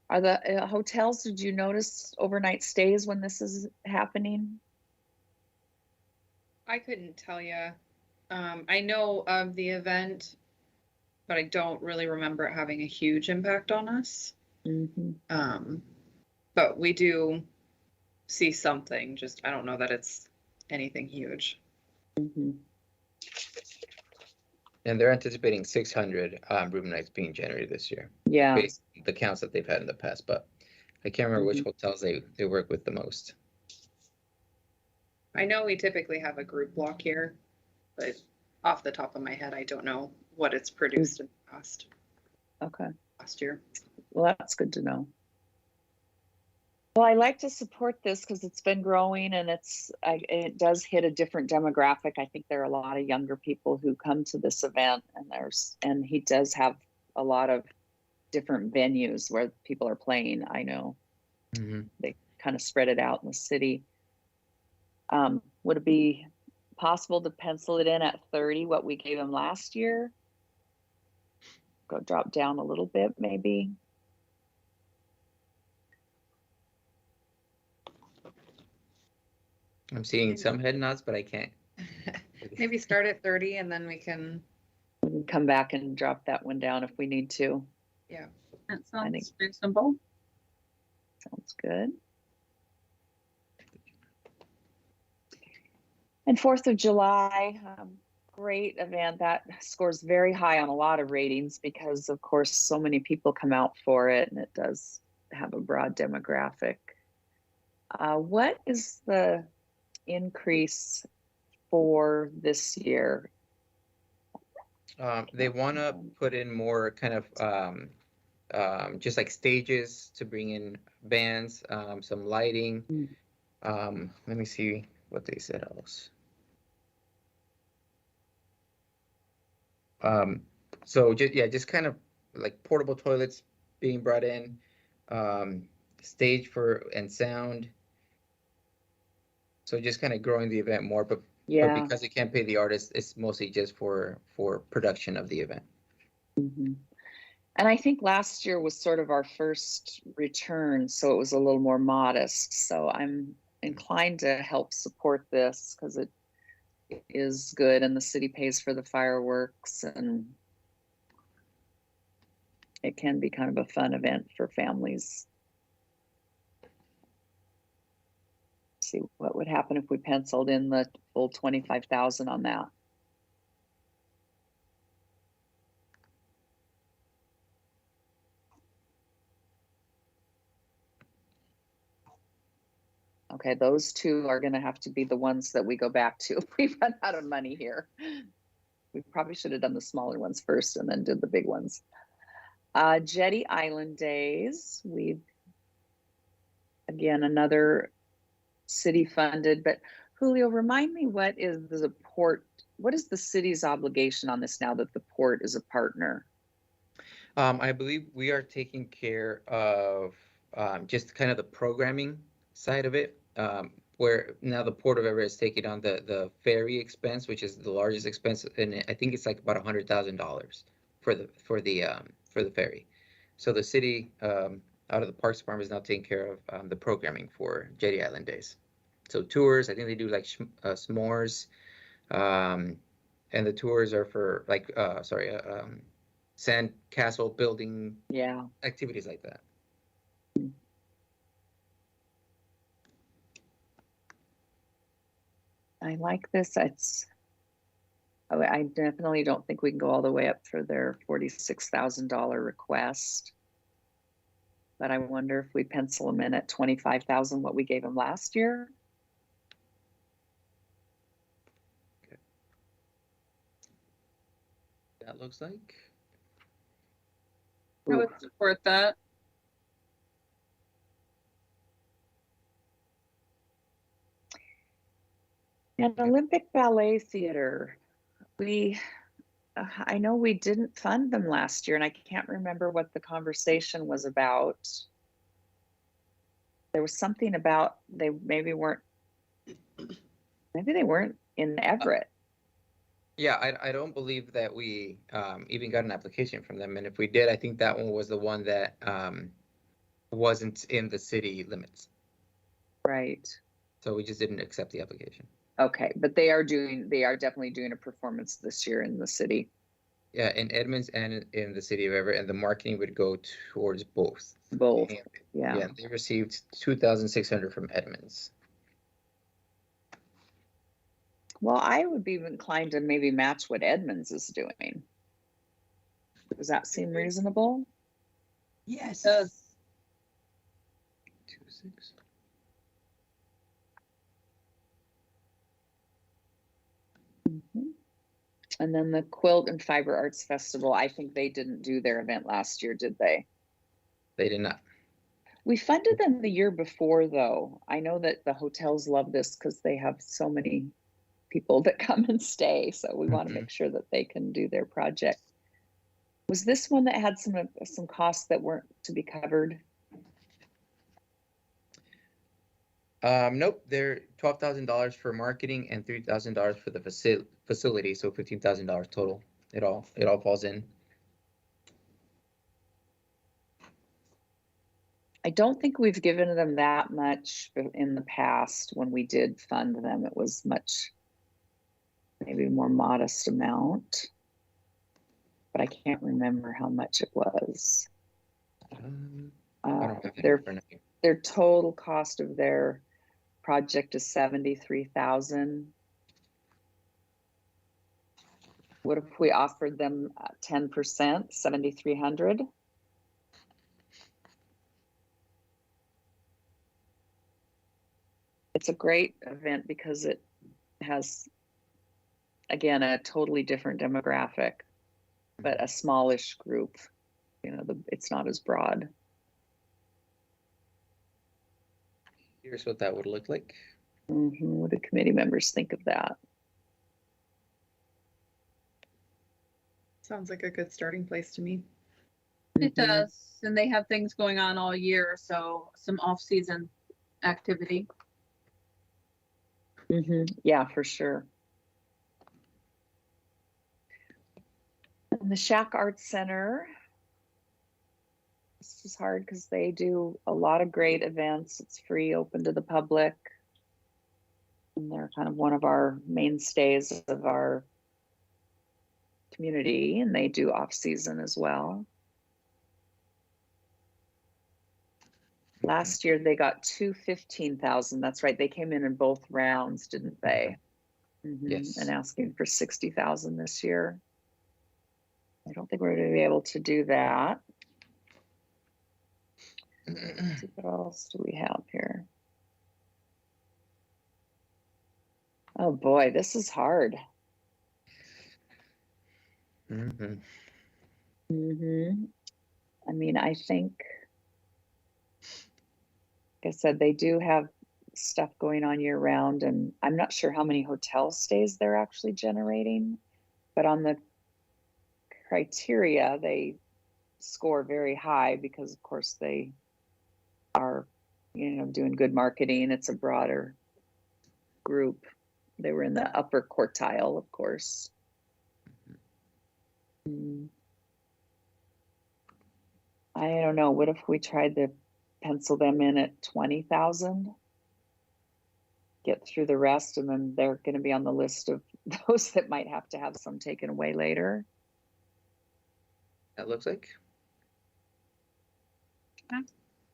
Are the hotels, did you notice overnight stays when this is happening? I couldn't tell you. I know of the event, but I don't really remember it having a huge impact on us. But we do see something, just I don't know that it's anything huge. And they're anticipating 600 room nights being generated this year. Yeah. Based on the counts that they've had in the past, but I can't remember which hotels they work with the most. I know we typically have a group block here, but off the top of my head, I don't know what it's produced in the past. Okay. Last year. Well, that's good to know. Well, I like to support this because it's been growing, and it does hit a different demographic. I think there are a lot of younger people who come to this event, and he does have a lot of different venues where people are playing. I know they kind of spread it out in the city. Would it be possible to pencil it in at 30, what we gave them last year? Go drop down a little bit, maybe. I'm seeing some head nods, but I can't. Maybe start at 30 and then we can come back and drop that one down if we need to. Yeah. That sounds reasonable. Sounds good. And 4th of July, great event that scores very high on a lot of ratings because, of course, so many people come out for it, and it does have a broad demographic. What is the increase for this year? They want to put in more kind of just like stages to bring in bands, some lighting. Let me see what they said else. So just kind of like portable toilets being brought in, stage and sound. So just kind of growing the event more, but because they can't pay the artists, it's mostly just for production of the event. And I think last year was sort of our first return, so it was a little more modest. So I'm inclined to help support this because is good, and the city pays for the fireworks, and it can be kind of a fun event for families. See what would happen if we penciled in the full 25,000 on that. Okay, those two are going to have to be the ones that we go back to if we run out of money here. We probably should have done the smaller ones first and then did the big ones. Jetty Island Days, again, another city funded, but Julio, remind me, what is the city's obligation on this now that the port is a partner? I believe we are taking care of just kind of the programming side of it, where now the Port of Everett is taking on the ferry expense, which is the largest expense, and I think it's like about $100,000 for the ferry. So the city, out of the Parks Department, is now taking care of the programming for Jetty Island Days. So tours, I think they do like s'mores, and the tours are for like sand castle building, activities like that. I like this. I definitely don't think we can go all the way up for their $46,000 request. But I wonder if we pencil them in at 25,000, what we gave them last year. Okay. That looks like. I would support that. And Olympic Ballet Theater, I know we didn't fund them last year, and I can't remember what the conversation was about. There was something about they maybe they weren't in Everett. Yeah, I don't believe that we even got an application from them, and if we did, I think that one was the one that wasn't in the city limits. Right. So we just didn't accept the application. Okay, but they are definitely doing a performance this year in the city. Yeah, in Edmonds and in the city of Everett, and the marketing would go towards both. Both, and, yeah. They received 2,600 from Edmonds. Well, I would be inclined to maybe match what Edmonds is doing. Does that seem reasonable? Yes. 2,600. And then the Quilt and Fiber Arts Festival, I think they didn't do their event last year, did they? They did not. We funded them the year before, though. I know that the hotels love this because they have so many people that come and stay. So we want to make sure that they can do their project. Was this one that had some costs that weren't to be covered? Nope, they're $12,000 for marketing and $3,000 for the facility, so $15,000 total. It all falls in. I don't think we've given them that much in the past. When we did fund them, it was maybe more modest amount, but I can't remember how much it was. I don't have it. Their total cost of their project is $73,000. What if we offered them 10%, $7,300? It's a great event because it has, again, a totally different demographic, but a smallish group. It's not as broad. Here's what that would look like. What do committee members think of that? Sounds like a good starting place to me. It does, and they have things going on all year, so some off-season activity. Yeah, for sure. And the Shack Arts Center. This is hard because they do a lot of great events. It's free, open to the public. And they're kind of one of our mainstays of our community, and they do off season as well. Last year they got 15,000. That's right. They came in both rounds, didn't they? Yes. And asking for 60,000 this year. I don't think we're going to be able to do that. Let's see, what else do we have here? Oh boy, this is hard. I mean, I think, like I said, they do have stuff going on year round, and I'm not sure how many hotel stays they're actually generating, but on the criteria, they score very high because, of course, they are, doing good marketing. It's a broader group. They were in the upper quartile, of course. I don't know. What if we tried to pencil them in at 20,000? Get through the rest, and then they're going to be on the list of those that might have to have some taken away later. That looks like.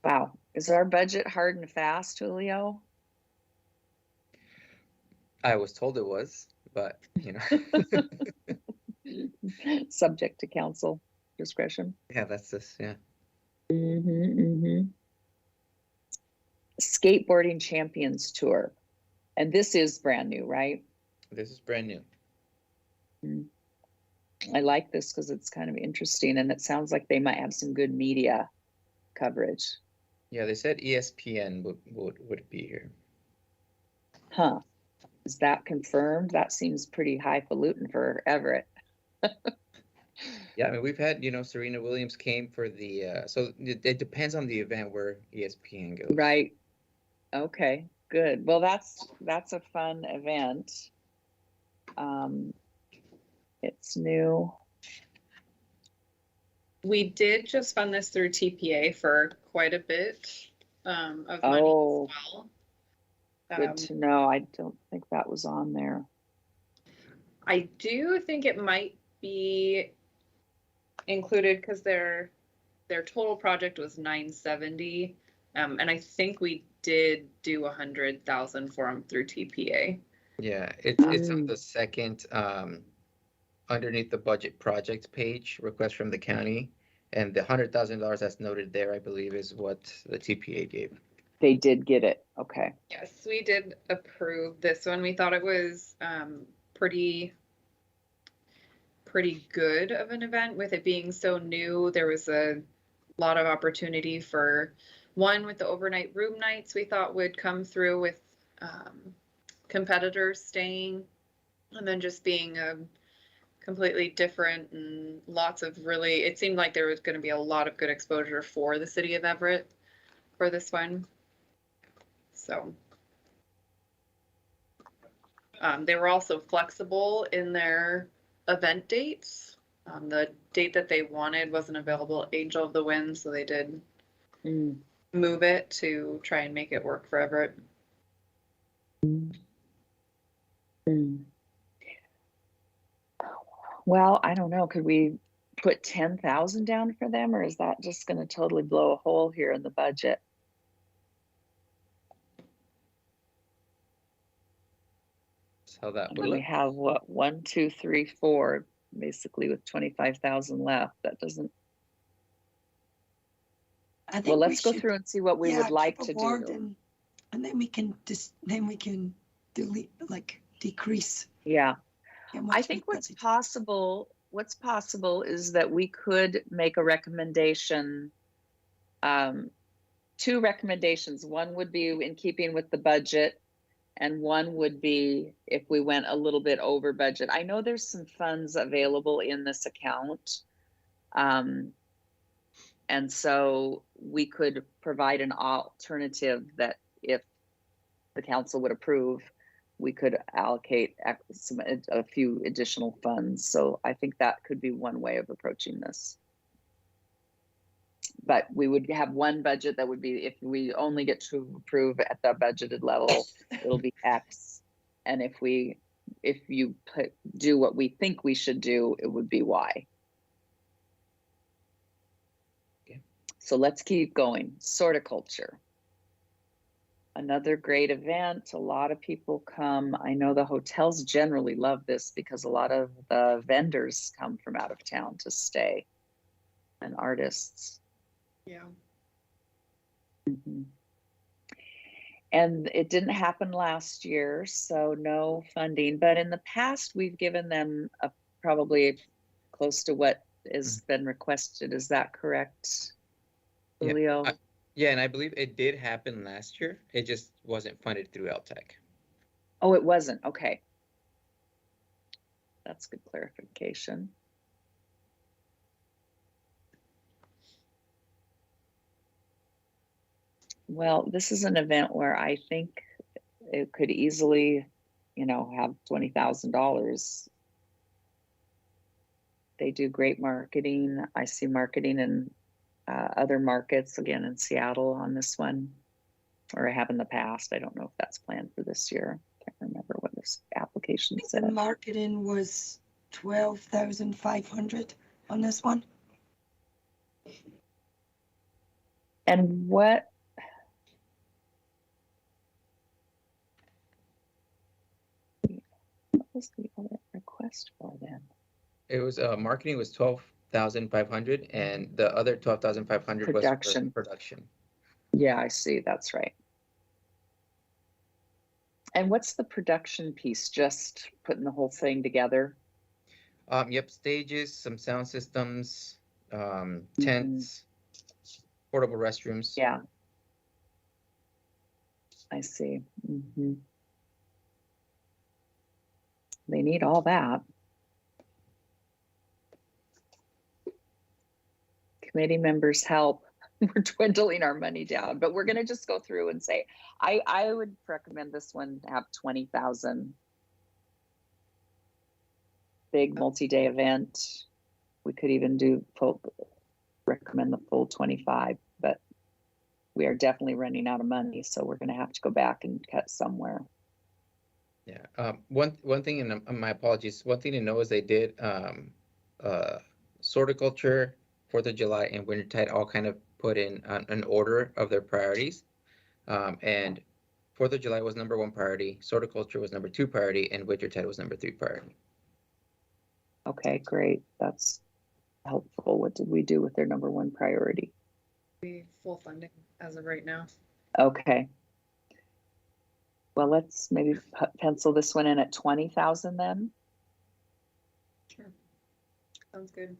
Wow. Is our budget hard and fast, Julio? I was told it was, but Subject to council discretion. Yeah, that's this. Yeah. Skateboarding Champions Tour. And this is brand new, right? This is brand new. I like this because it's kind of interesting, and it sounds like they might have some good media coverage. Yeah, they said ESPN would be here. Huh. Is that confirmed? That seems pretty highfalutin for Everett. Yeah, I mean, we've had, Serena Williams came for the, so it depends on the event where ESPN goes. Right. Okay, good. Well, that's a fun event. It's new. We did just fund this through TPA for quite a bit of money as well. Good to know. I don't think that was on there. I do think it might be included because their total project was 970, and I think we did do 100,000 for them through TPA. Yeah, it's on the second underneath the budget project page, request from the county, and the $100,000 that's noted there, I believe, is what the TPA gave. They did get it. Okay. Yes, we did approve this one. We thought it was pretty good of an event with it being so new. There was a lot of opportunity for one with the overnight room nights we thought would come through with competitors staying, and then just being a completely different and lots of really, it seemed like there was going to be a lot of good exposure for the city of Everett for this one. So they were also flexible in their event dates. The date that they wanted wasn't available at Angel of the Wind, so they did move it to try and make it work for Everett. Well, I don't know. Could we put 10,000 down for them, or is that just going to totally blow a hole here in the budget? How that would We look. have what, 1, 2, 3, 4, basically with 25,000 left. That doesn't. I think Well, let's go through and see what we would like to do. And then we can delete, like, decrease. Yeah. I think what's possible is that we could make a recommendation, 2 recommendations. One would be in keeping with the budget, and one would be if we went a little bit over budget. I know there's some funds available in this account. And so we could provide an alternative that if the council would approve, we could allocate a few additional funds. So I think that could be one way of approaching this. But we would have one budget that would be, if we only get to approve at the budgeted level, it'll be X. And if you do what we think we should do, it would be why. Okay. So let's keep going. Sorticulture. Another great event. A lot of people come. I know the hotels generally love this because a lot of the vendors come from out of town to stay, and artists. Yeah. Mhm. And it didn't happen last year, so no funding. But in the past, we've given them probably close to what has been requested. Is that correct, Julio? Yeah, and I believe it did happen last year. It just wasn't funded through LTAC. Oh, it wasn't. Okay. That's good clarification. Well, this is an event where I think it could easily, have $20,000. They do great marketing. I see marketing in other markets, again in Seattle on this one, or I have in the past. I don't know if that's planned for this year. Can't remember what this application said. The marketing was 12,500 on this one. And what was the other request for then? It was marketing was 12,500, and the other 12,500 was for production. Yeah, I see. That's right. And what's the production piece? Just putting the whole thing together? Yep, stages, some sound systems, tents, portable restrooms. Yeah. I see. Mm-hmm. They need all that. Committee members help. We're dwindling our money down, but we're going to just go through and say, I would recommend this one have 20,000. Big multi-day event. We could even recommend the full 25, but we are definitely running out of money, so we're going to have to go back and cut somewhere. Yeah. One thing, and my apologies. One thing to know is they did Sorticulture, 4th of July, and Wintertide all kind of put in an order of their priorities. And 4th of July was number 1 priority, Sorticulture was number 2 priority, and Wintertide was number 3 priority. Okay, great. That's helpful. What did we do with their number 1 priority? We full funding as of right now. Okay. Well, let's maybe pencil this one in at 20,000 then. Sure. Sounds good.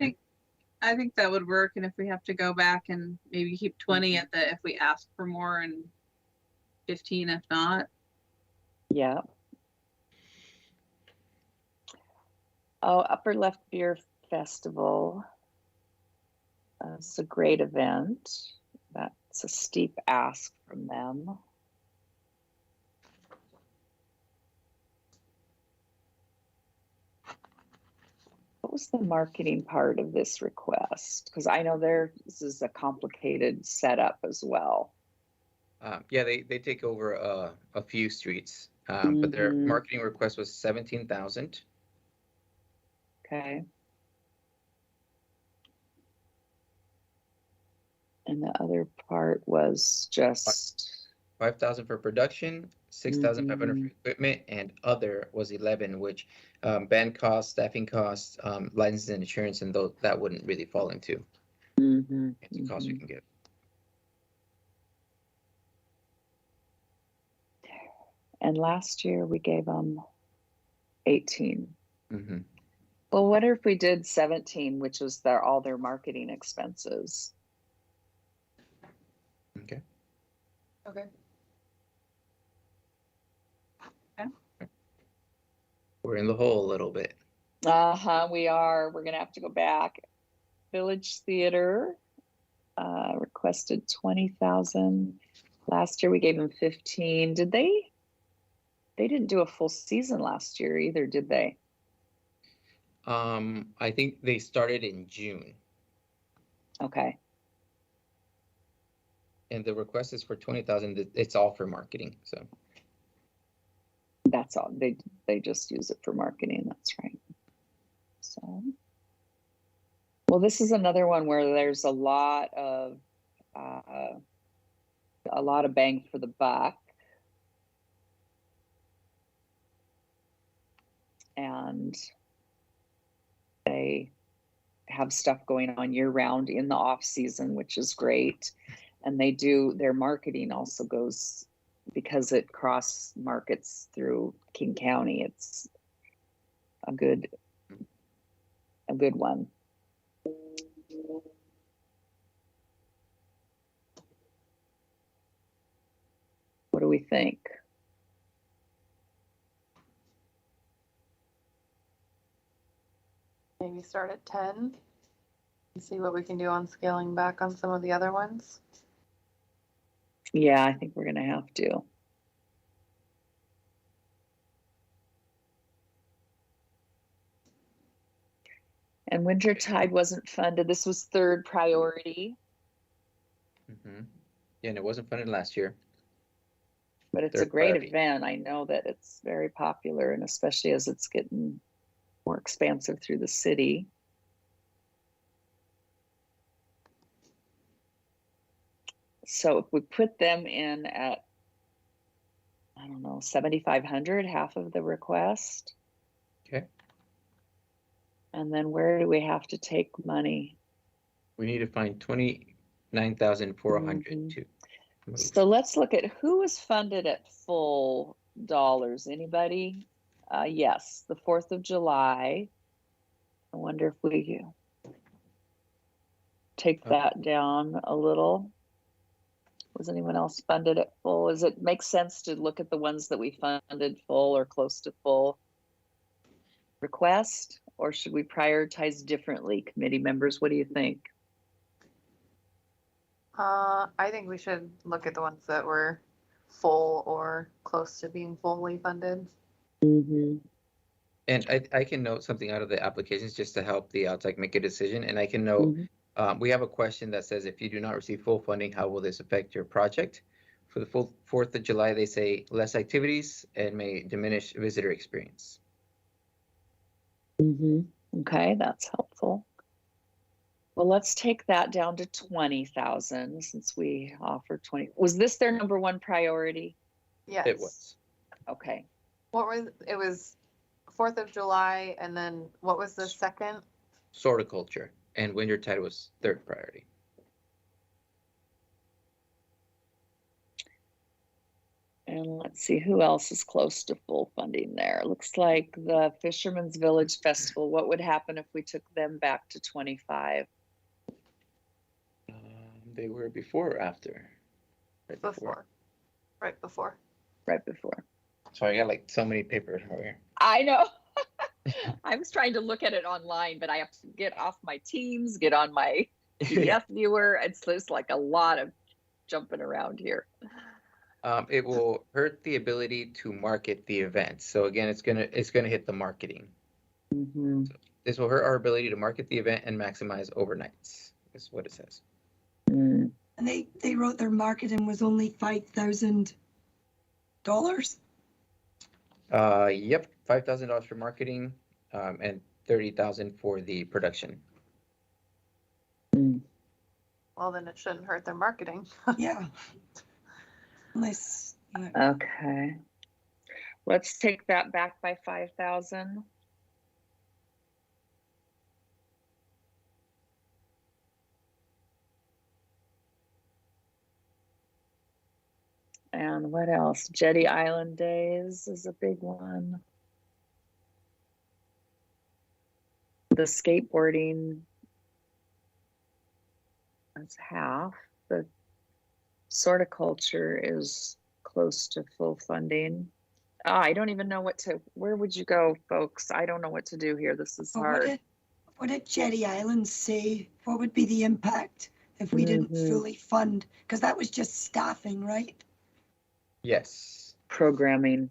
I think that would work, and if we have to go back and maybe keep 20 at if we ask for more, and 15 if not. Yeah. Oh, Upper Left Beer Festival. It's a great event. That's a steep ask from them. What was the marketing part of this request? Because I know this is a complicated setup as well. Yeah, they take over a few streets, but their marketing request was 17,000. Okay. And the other part was just 5,000 for production, 6,500 for equipment, and other was 11, which band costs, staffing costs, license and insurance, and that wouldn't really fall into costs we can get. And last year we gave them 18. Mm-hmm. Well, what if we did 17, which was all their marketing expenses? Okay. Okay. We're in the hole a little bit. We are. We're going to have to go back. Village Theater requested 20,000. Last year we gave them 15. Did they? They didn't do a full season last year either, did they? I think they started in June. Okay. And the request is for 20,000. It's all for marketing. So it's all, they just use it for marketing. That's right. So, well, this is another one where there's a lot of bang for the buck. And they have stuff going on year round in the off season, which is great. And they do, their marketing also goes, because it cross markets through King County. It's a good one. What do we think? Maybe start at 10 and see what we can do on scaling back on some of the other ones. Yeah, I think we're gonna have to. And Wintertide wasn't funded. This was third priority, Yeah, and it wasn't funded last year. but it's a great event. I know that it's very popular, and especially as it's getting more expansive through the city. So if we put them in at, I don't know, 7,500, half of the request. Okay. And then where do we have to take money? We need to find 29,400 to move. So let's look at who was funded at full dollars. Anybody? Yes, the 4th of July. I wonder if we take that down a little. Was anyone else funded at full? Does it make sense to look at the ones that we funded full or close to full request? Or should we prioritize differently, committee members? What do you think? I think we should look at the ones that were full or close to being fully funded. Mm-hmm. And I can note something out of the applications just to help the LTAC make a decision. And I can note, we have a question that says, if you do not receive full funding, how will this affect your project? For the full 4th of July, they say less activities and may diminish visitor experience. Okay, that's helpful. Well, let's take that down to 20,000 since we offered 20. Was this their number one priority? Yes. It was. Okay. It was 4th of July, and then what was the second? Horticulture, and Wintertide was third priority. And let's see who else is close to full funding there. Looks like the Fisherman's Village Festival. What would happen if we took them back to 25? They were before or after? Before. Right before. Right before. So I got like so many papers over here. I know. I was trying to look at it online, but I have to get off my Teams, get on my PDF viewer. It's just like a lot of jumping around here. It will hurt the ability to market the event. So again, it's gonna hit the marketing. So this will hurt our ability to market the event and maximize overnights. Is what it says. And they wrote their marketing was only $5,000. Yep, $5,000 for marketing, and $30,000 for the production. Well, then it shouldn't hurt their marketing. Yeah. Unless. Okay. Let's take that back by 5,000. And what else? Jetty Island Days is a big one. The skateboarding, that's half. The horticulture is close to full funding. I don't even know where would you go, folks? I don't know what to do here. This is hard. What did Jetty Island say? What would be the impact if we didn't fully fund? Because that was just staffing, right? Yes. Programming.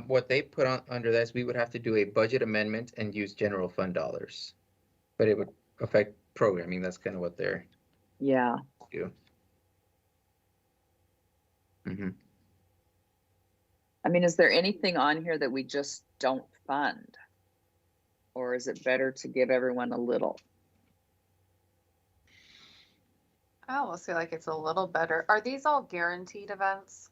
What they put on under this, we would have to do a budget amendment and use general fund dollars, but it would affect programming. That's kind of what they're do. Mhm. I mean, is there anything on here that we just don't fund? Or is it better to give everyone a little? I almost feel like it's a little better. Are these all guaranteed events?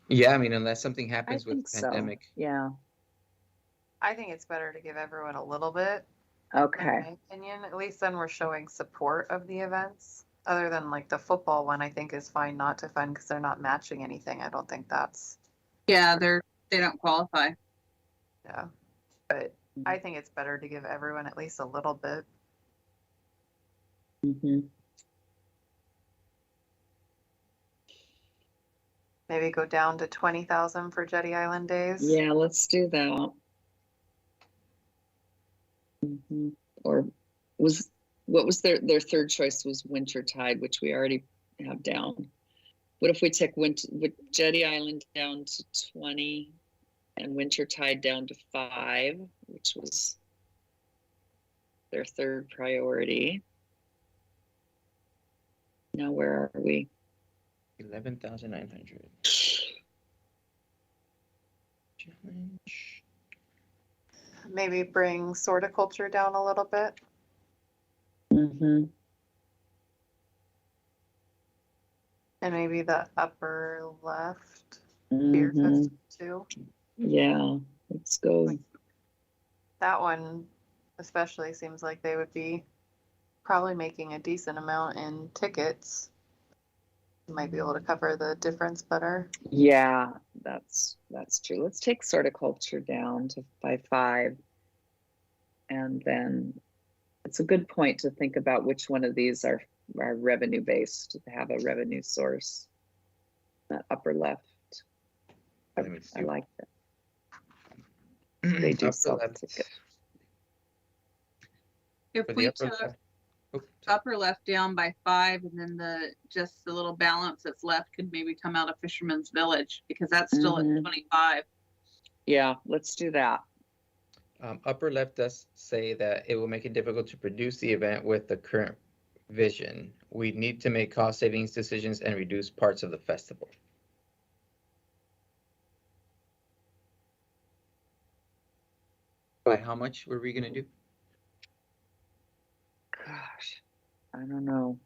Yeah, I mean, unless something I happens with think the so. pandemic. Yeah. I think it's better to give everyone a little bit, Okay. in my opinion. At least then we're showing support of the events. Other than like the football one, I think is fine not to fund because they're not matching anything. I don't think that's, Yeah, they don't qualify. yeah. But I think it's better to give everyone at least a little bit. Mm-hmm. Maybe go down to 20,000 for Jetty Island days. Yeah, let's do that. Mm-hmm. Or what was their third choice was Wintertide, which we already have down. What if we take Jetty Island down to 20 and Wintertide down to 5, which was their third priority? Now where are we? 11,900. Challenge. Maybe bring sorticulture down a little bit. Mm-hmm. And maybe the upper left beer Mm-hmm. fest too. Yeah, let's go. That one especially seems like they would be probably making a decent amount in tickets. Might be able to cover the difference better. Yeah, that's true. Let's take sorticulture down to by 5. And then it's a good point to think about which one of these are revenue based, to have a revenue source. That upper left. I like that. They do Upper sell left. tickets. If For the we upper took left. Oh, sorry. upper left down by 5, and then the little balance that's left could maybe come out of Fisherman's Village, because that's still Mhm. at 25. Yeah, let's do that. Upper left does say that it will make it difficult to produce the event with the current vision. We need to make cost savings decisions and reduce parts of the festival. By how much were we gonna do? Gosh, I don't know.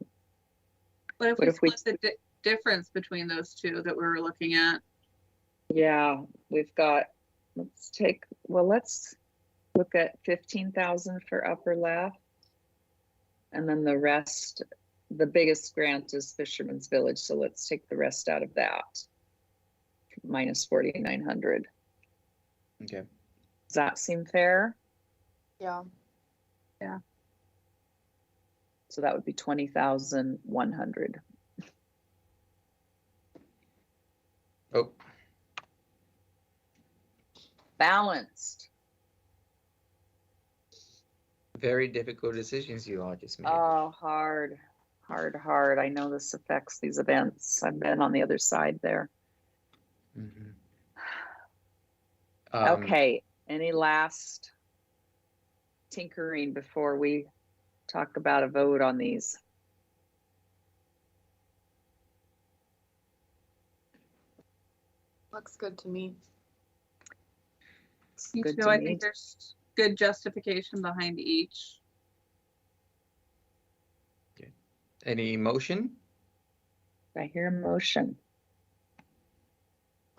What if What we if we- split the difference between those two that we were looking at? Yeah, we've got, let's look at 15,000 for upper left. And then the rest, the biggest grant is Fisherman's Village. So let's take the rest out of that. Minus 4,900. Okay. Does that seem fair? Yeah. So that would be 20,100. Oh, Balanced. very difficult decisions you all just made. Oh, hard. I know this affects these events. I've been on the other side there. Mhm. Okay, any last tinkering before we talk about a vote on these? Looks good to me. Me Good too. to I me. think there's good justification behind each. Any motion? I hear a motion.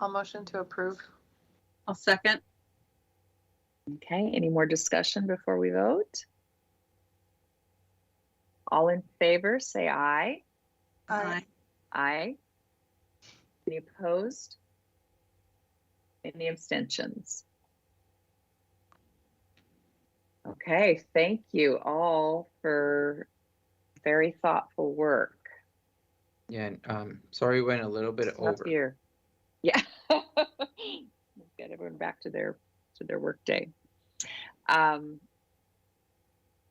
I'll motion to approve. I'll second. Okay, any more discussion before we vote? All in favor, say aye. Aye. Aye. Any opposed? Any abstentions? Okay, thank you all for very thoughtful work. Yeah, and sorry, we went a little bit Tough over. year. Yeah. Get everyone back to their work day.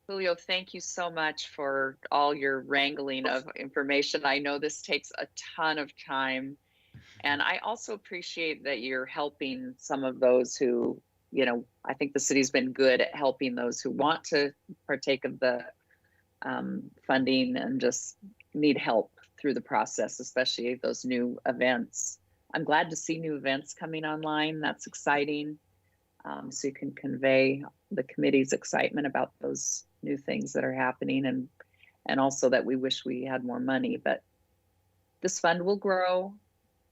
Julio, thank you so much for all your wrangling of information. I know this takes a ton of time. And I also appreciate that you're helping some of those who, I think the city's been good at helping those who want to partake of the funding and just need help through the process, especially those new events. I'm glad to see new events coming online. That's exciting. So you can convey the committee's excitement about those new things that are happening, and also that we wish we had more money, but this fund will grow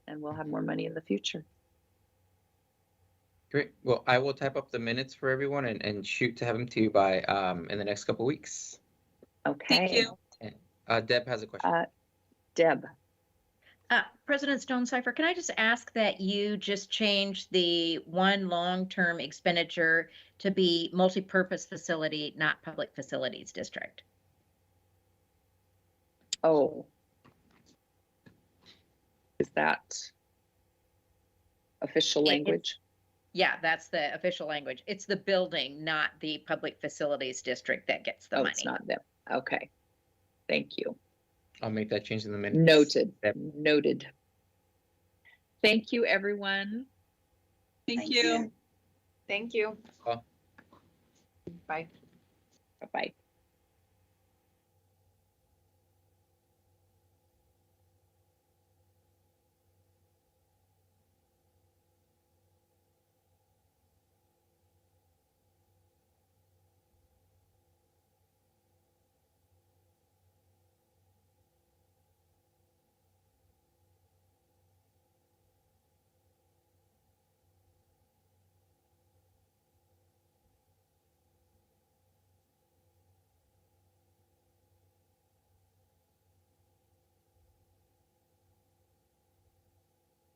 and we'll have more money in the future. Great. Well, I will type up the minutes for everyone and shoot to have them to you by in the next couple weeks. Okay. Thank you. And, Deb has a question. Deb. President Stonecipher, can I just ask that you just change the one long-term expenditure to be multi-purpose facility, not public facilities district? Oh. Is that official language? Yeah, that's the official language. It's the building, not the public facilities district that gets the money. It's not them. Okay. Thank you. I'll make that change in the minutes. Noted. Yep. Noted. Thank you, everyone. Thank you. Thank you. Cool. Bye. Bye-bye.